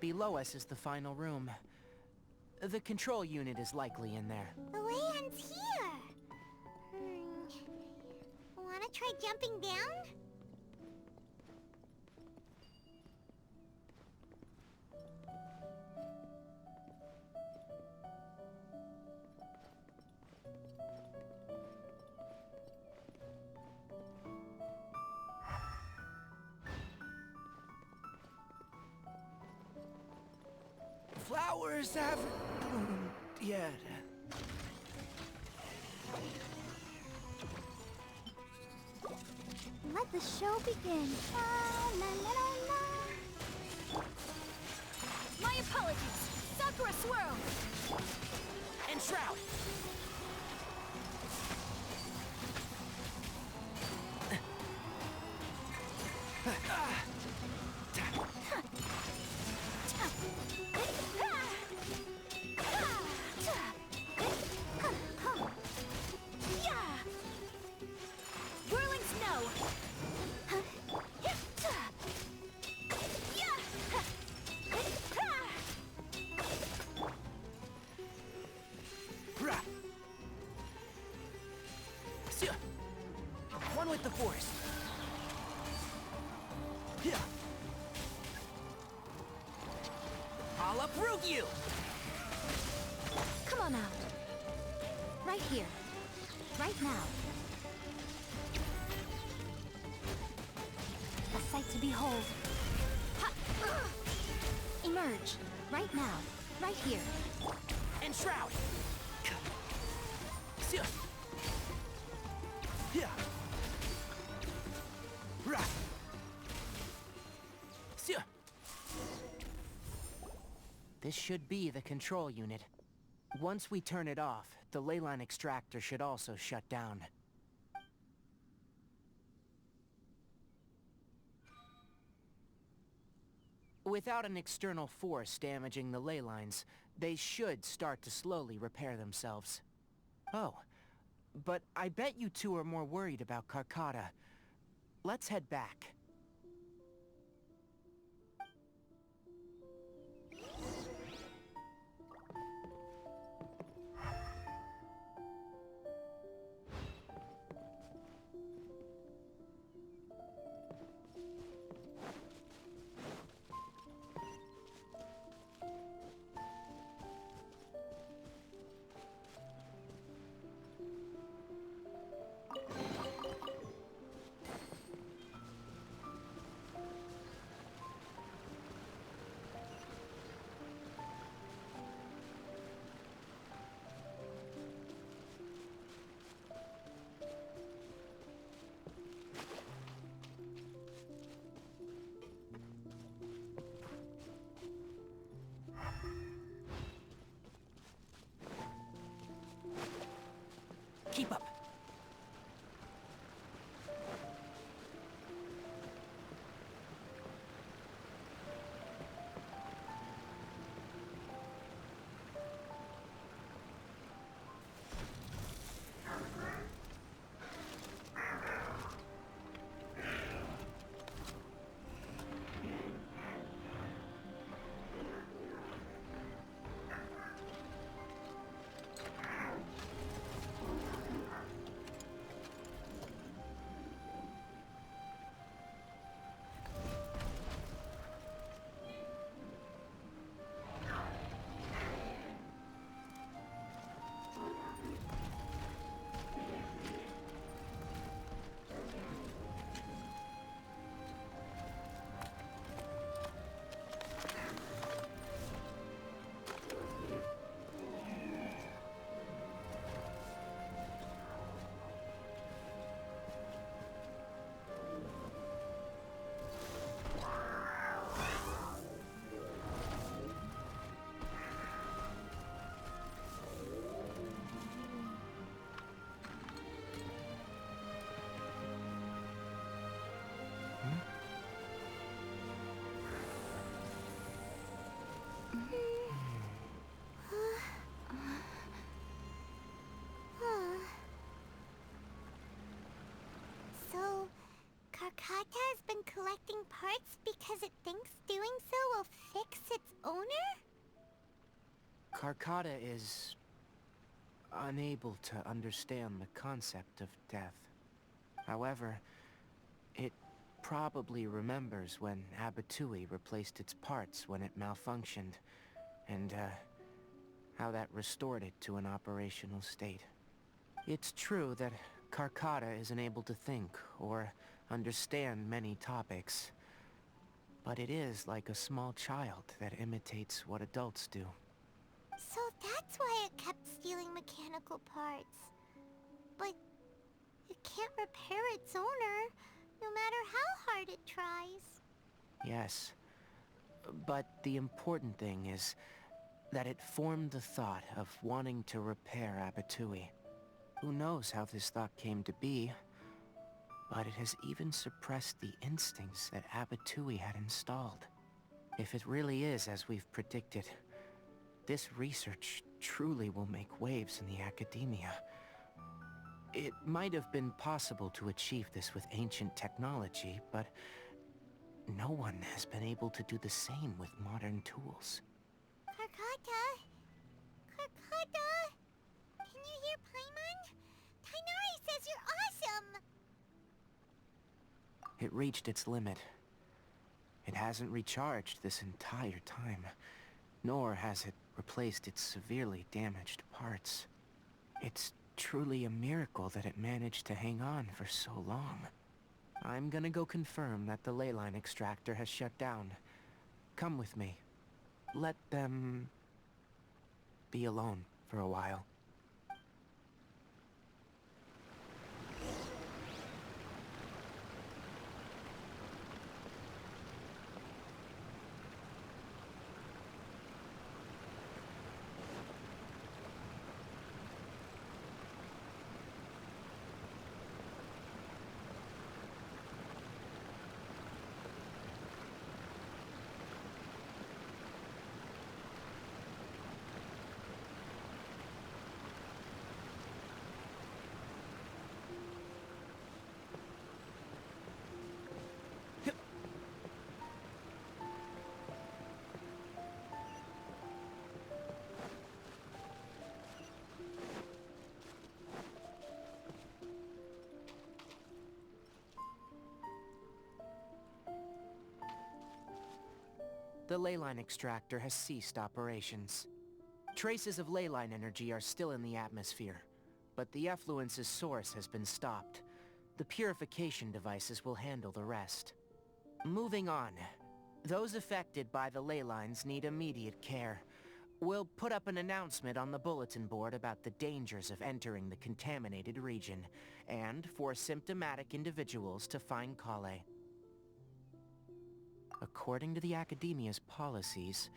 Below us is the final room. The control unit is likely in there. The way ends here. Wanna try jumping down? Flowers haven't bloomed yet. Let the show begin. La, la, la, la. My apologies! Sakura swirl! And Shroud! Whirling snow! One with the force. I'll uproot you! Come on out. Right here. Right now. A sight to behold. Ha! Emerge. Right now. Right here. And shroud! Sia! Yeah! Ra! Sia! This should be the control unit. Once we turn it off, the leyline extractor should also shut down. Without an external force damaging the ley lines, they should start to slowly repair themselves. Oh, but I bet you two are more worried about Carcata. Let's head back. Keep up. So, Carcata has been collecting parts because it thinks doing so will fix its owner? Carcata is unable to understand the concept of death. However, it probably remembers when Abatui replaced its parts when it malfunctioned, and how that restored it to an operational state. It's true that Carcata isn't able to think or understand many topics, but it is like a small child that imitates what adults do. So that's why it kept stealing mechanical parts. But it can't repair its owner, no matter how hard it tries. Yes, but the important thing is that it formed the thought of wanting to repair Abatui. Who knows how this thought came to be, but it has even suppressed the instincts that Abatui had installed. If it really is as we've predicted, this research truly will make waves in the academia. It might have been possible to achieve this with ancient technology, but no one has been able to do the same with modern tools. Carcata? Carcata? Can you hear Paimon? Tainari says you're awesome! It reached its limit. It hasn't recharged this entire time, nor has it replaced its severely damaged parts. It's truly a miracle that it managed to hang on for so long. I'm gonna go confirm that the ley line extractor has shut down. Come with me. Let them be alone for a while. The ley line extractor has ceased operations. Traces of ley line energy are still in the atmosphere, but the effluence's source has been stopped. The purification devices will handle the rest. Moving on. Those affected by the ley lines need immediate care. We'll put up an announcement on the bulletin board about the dangers of entering the contaminated region, and for symptomatic individuals to find Kale. According to the Academia's policies,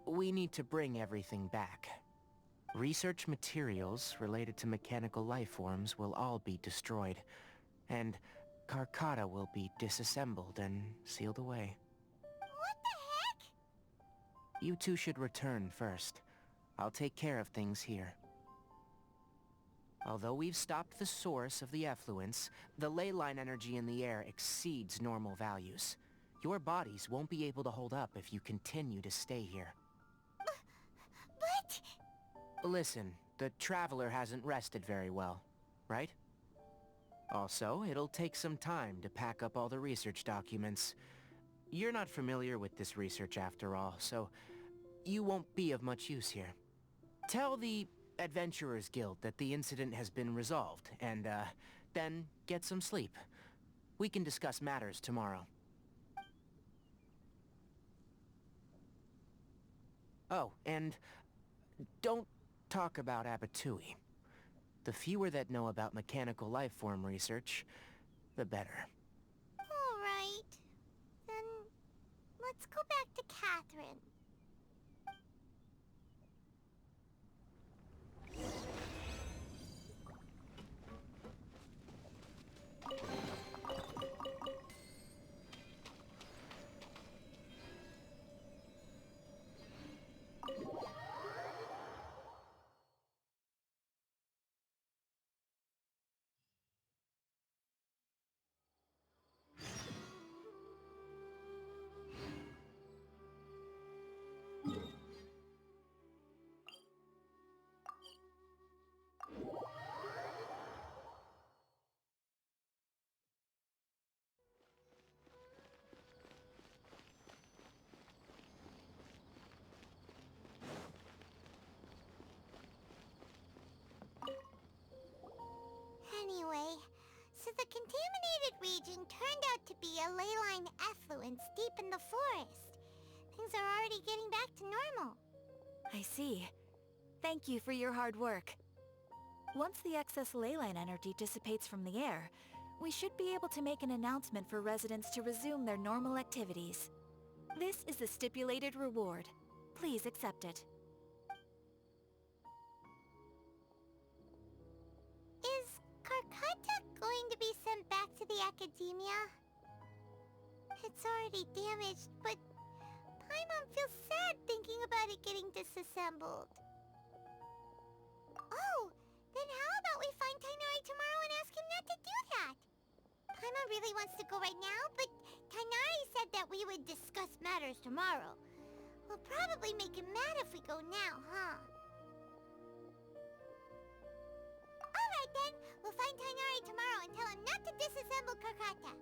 we need to bring everything back. Research materials related to mechanical life forms will all be destroyed, and Karkata will be disassembled and sealed away. What the heck? You two should return first. I'll take care of things here. Although we've stopped the source of the effluence, the ley line energy in the air exceeds normal values. Your bodies won't be able to hold up if you continue to stay here. But... Listen, the Traveler hasn't rested very well, right? Also, it'll take some time to pack up all the research documents. You're not familiar with this research after all, so you won't be of much use here. Tell the Adventurers Guild that the incident has been resolved, and, then get some sleep. We can discuss matters tomorrow. Oh, and don't talk about Abatui. The fewer that know about mechanical life form research, the better. All right. Then let's go back to Catherine. Anyway, so the contaminated region turned out to be a ley line effluence deep in the forest. Things are already getting back to normal. I see. Thank you for your hard work. Once the excess ley line energy dissipates from the air, we should be able to make an announcement for residents to resume their normal activities. This is the stipulated reward. Please accept it. Is Karkata going to be sent back to the Academia? It's already damaged, but Paimon feels sad thinking about it getting disassembled. Oh, then how about we find Tainari tomorrow and ask him not to do that? Paimon really wants to go right now, but Tainari said that we would discuss matters tomorrow. We'll probably make him mad if we go now, huh? Alright then, we'll find Tainari tomorrow and tell him not to disassemble Karkata.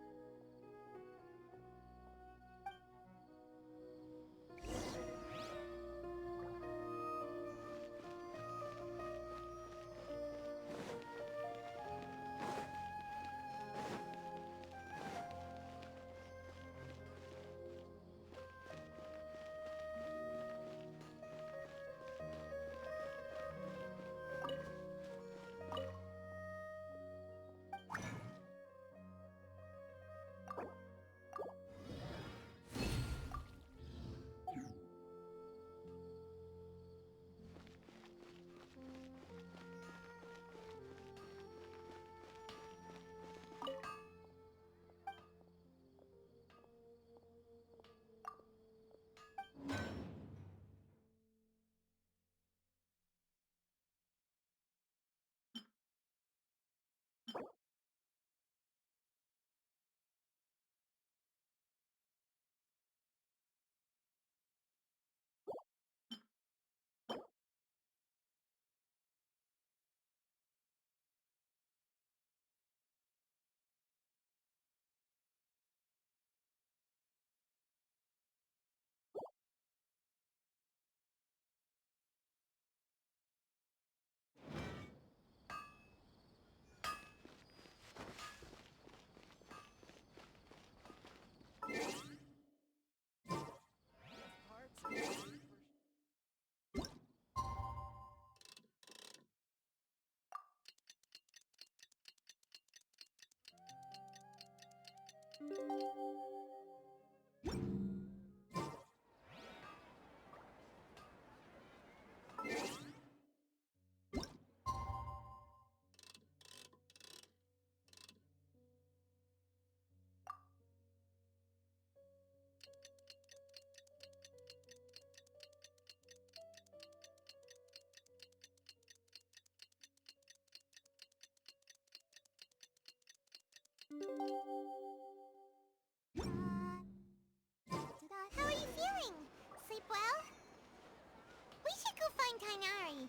Tainari.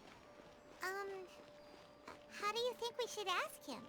How do you think we should ask him?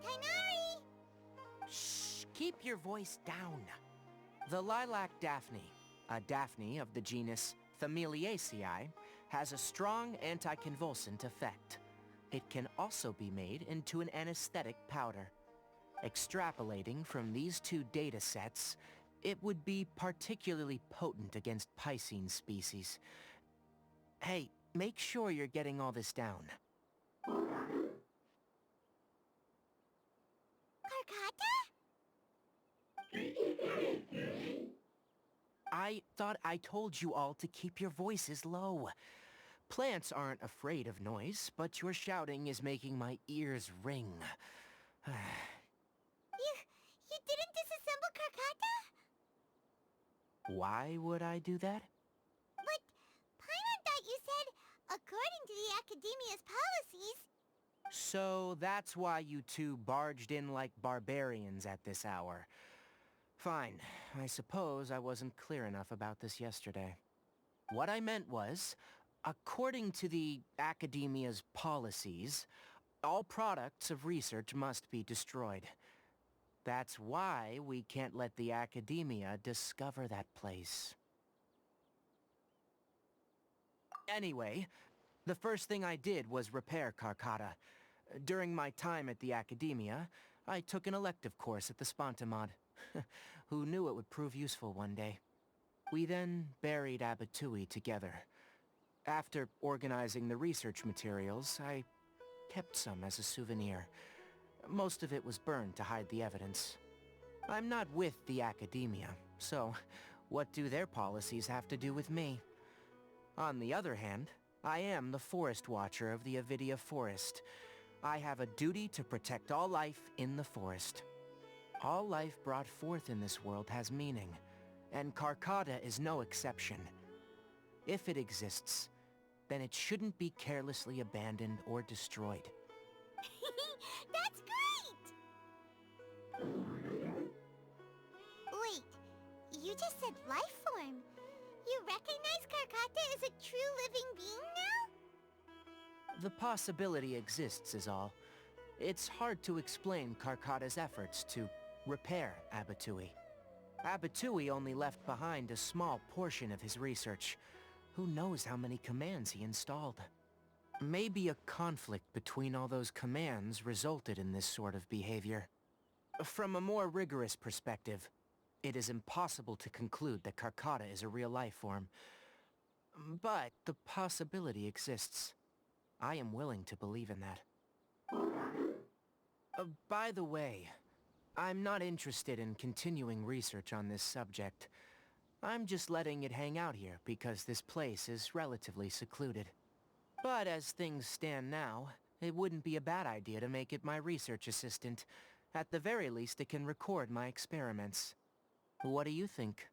Tainari! Shh! Keep your voice down. The lilac daphne, a daphne of the genus Thameliaceae, has a strong anticonvulsant effect. It can also be made into an anesthetic powder. Extrapolating from these two data sets, it would be particularly potent against Piscine species. Hey, make sure you're getting all this down. Karkata? I thought I told you all to keep your voices low. Plants aren't afraid of noise, but your shouting is making my ears ring. You didn't disassemble Karkata? Why would I do that? But Paimon thought you said, according to the Academia's policies... So that's why you two barged in like barbarians at this hour. Fine. I suppose I wasn't clear enough about this yesterday. What I meant was, according to the Academia's policies, all products of research must be destroyed. That's why we can't let the Academia discover that place. Anyway, the first thing I did was repair Karkata. During my time at the Academia, I took an elective course at the Spontamod. Who knew it would prove useful one day? We then buried Abatui together. After organizing the research materials, I kept some as a souvenir. Most of it was burned to hide the evidence. I'm not with the Academia, so what do their policies have to do with me? On the other hand, I am the Forest Watcher of the Avidia Forest. I have a duty to protect all life in the forest. All life brought forth in this world has meaning, and Karkata is no exception. If it exists, then it shouldn't be carelessly abandoned or destroyed. That's great! Wait, you just said life form. You recognize Karkata as a true living being now? The possibility exists is all. It's hard to explain Karkata's efforts to repair Abatui. Abatui only left behind a small portion of his research. Who knows how many commands he installed? Maybe a conflict between all those commands resulted in this sort of behavior. From a more rigorous perspective, it is impossible to conclude that Karkata is a real life form. But the possibility exists. I am willing to believe in that. By the way, I'm not interested in continuing research on this subject. I'm just letting it hang out here because this place is relatively secluded. But as things stand now, it wouldn't be a bad idea to make it my research assistant. At the very least, it can record my experiments. What do you think?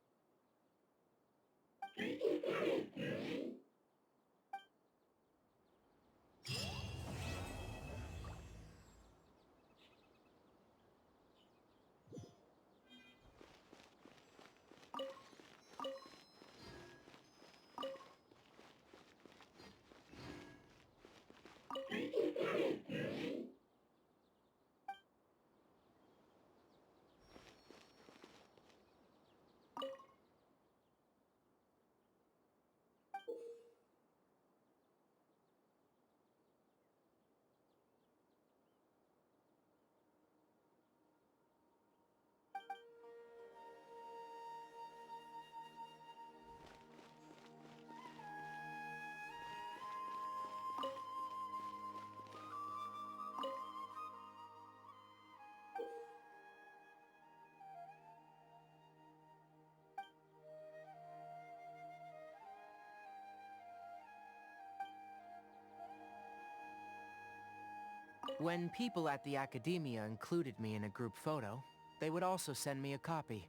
When people at the academia included me in a group photo, they would also send me a copy.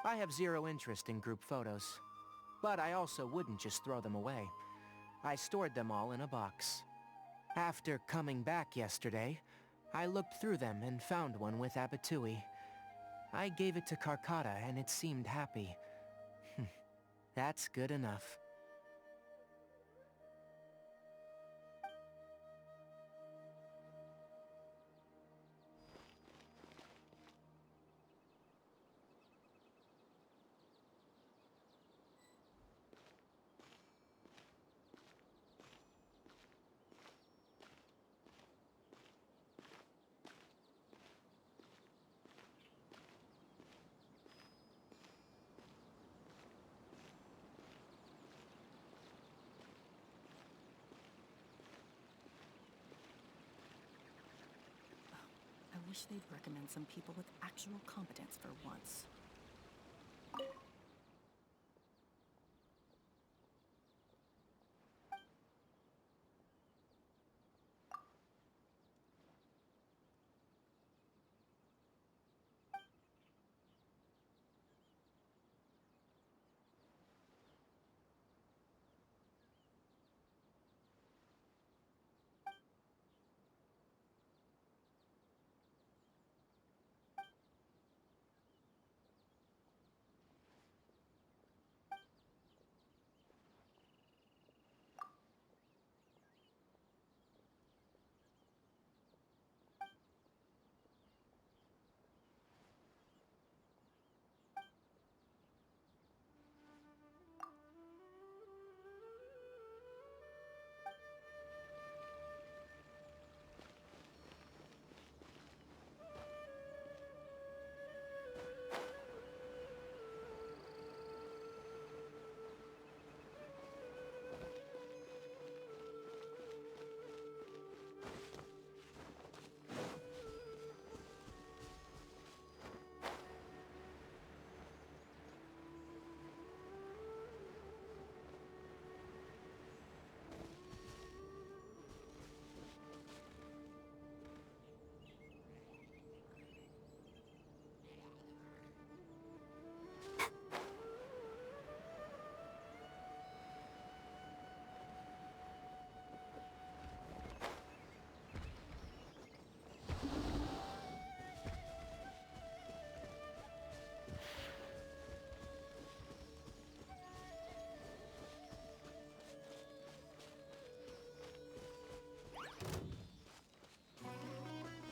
I have zero interest in group photos, but I also wouldn't just throw them away. I stored them all in a box. After coming back yesterday, I looked through them and found one with Abatui. I gave it to Karkata and it seemed happy. That's good enough. I wish they'd recommend some people with actual competence for once.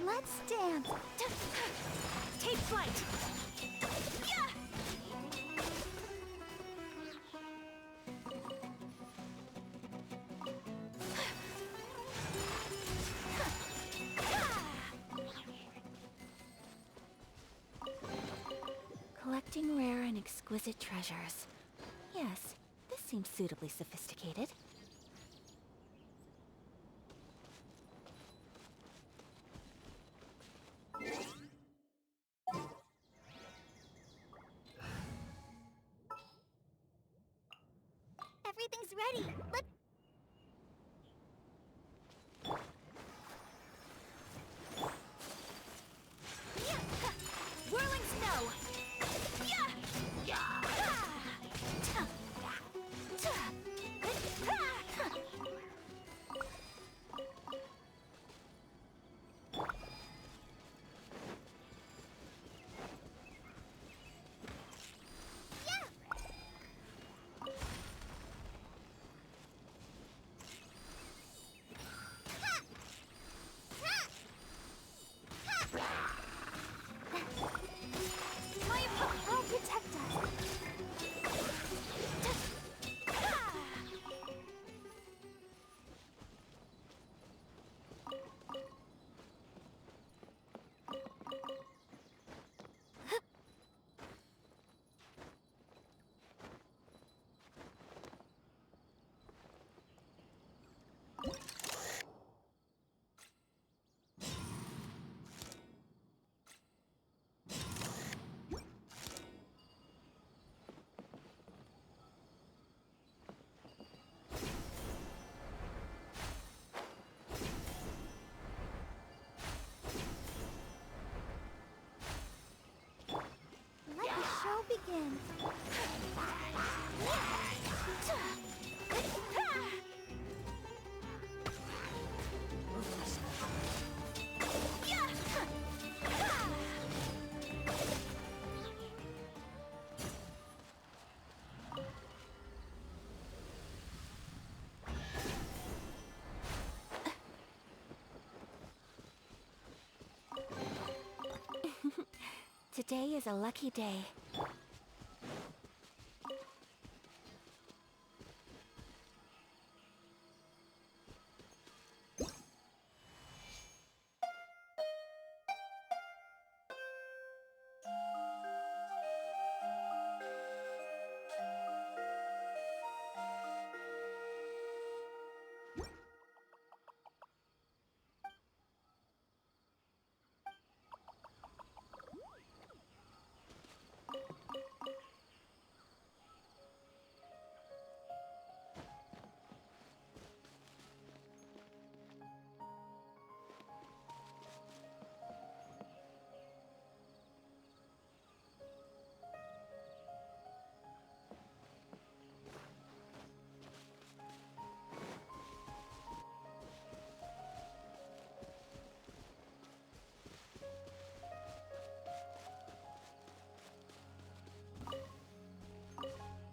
Let's dance. Take flight! Collecting rare and exquisite treasures. Yes, this seems suitably sophisticated. Everything's ready. Let's... Whirling snow! I'll protect us. begin. Today is a lucky day.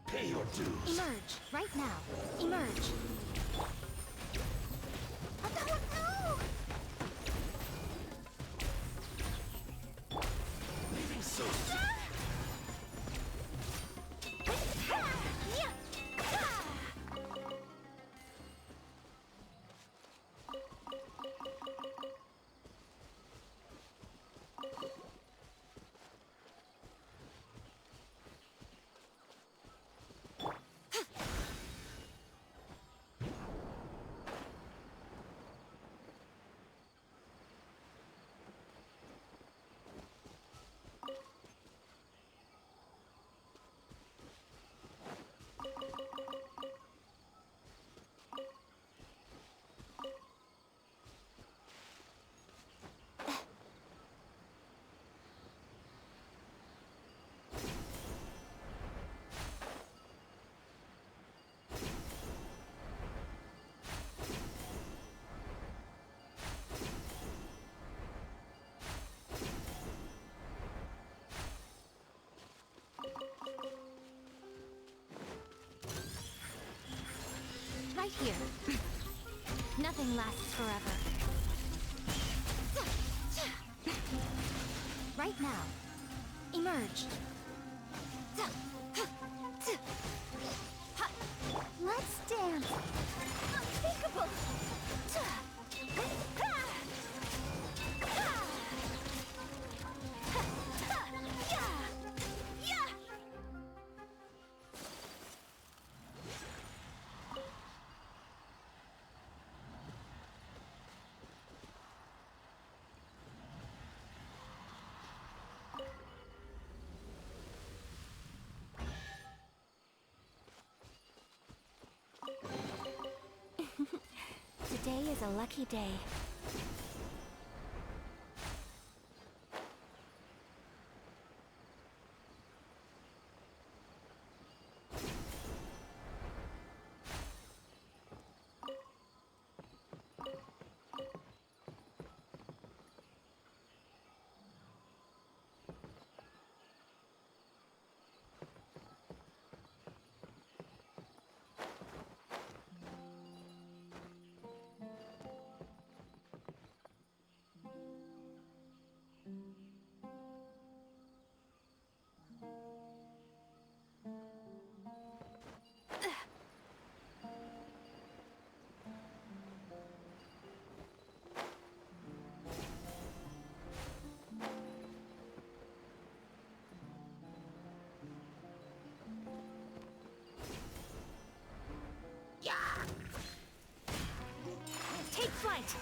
Pay your dues. Emerge, right now. Emerge. Leaving so Right here. Nothing lasts forever. Right now. Emerge. Let's dance. Unspeakable. Today is a lucky day. Take flight!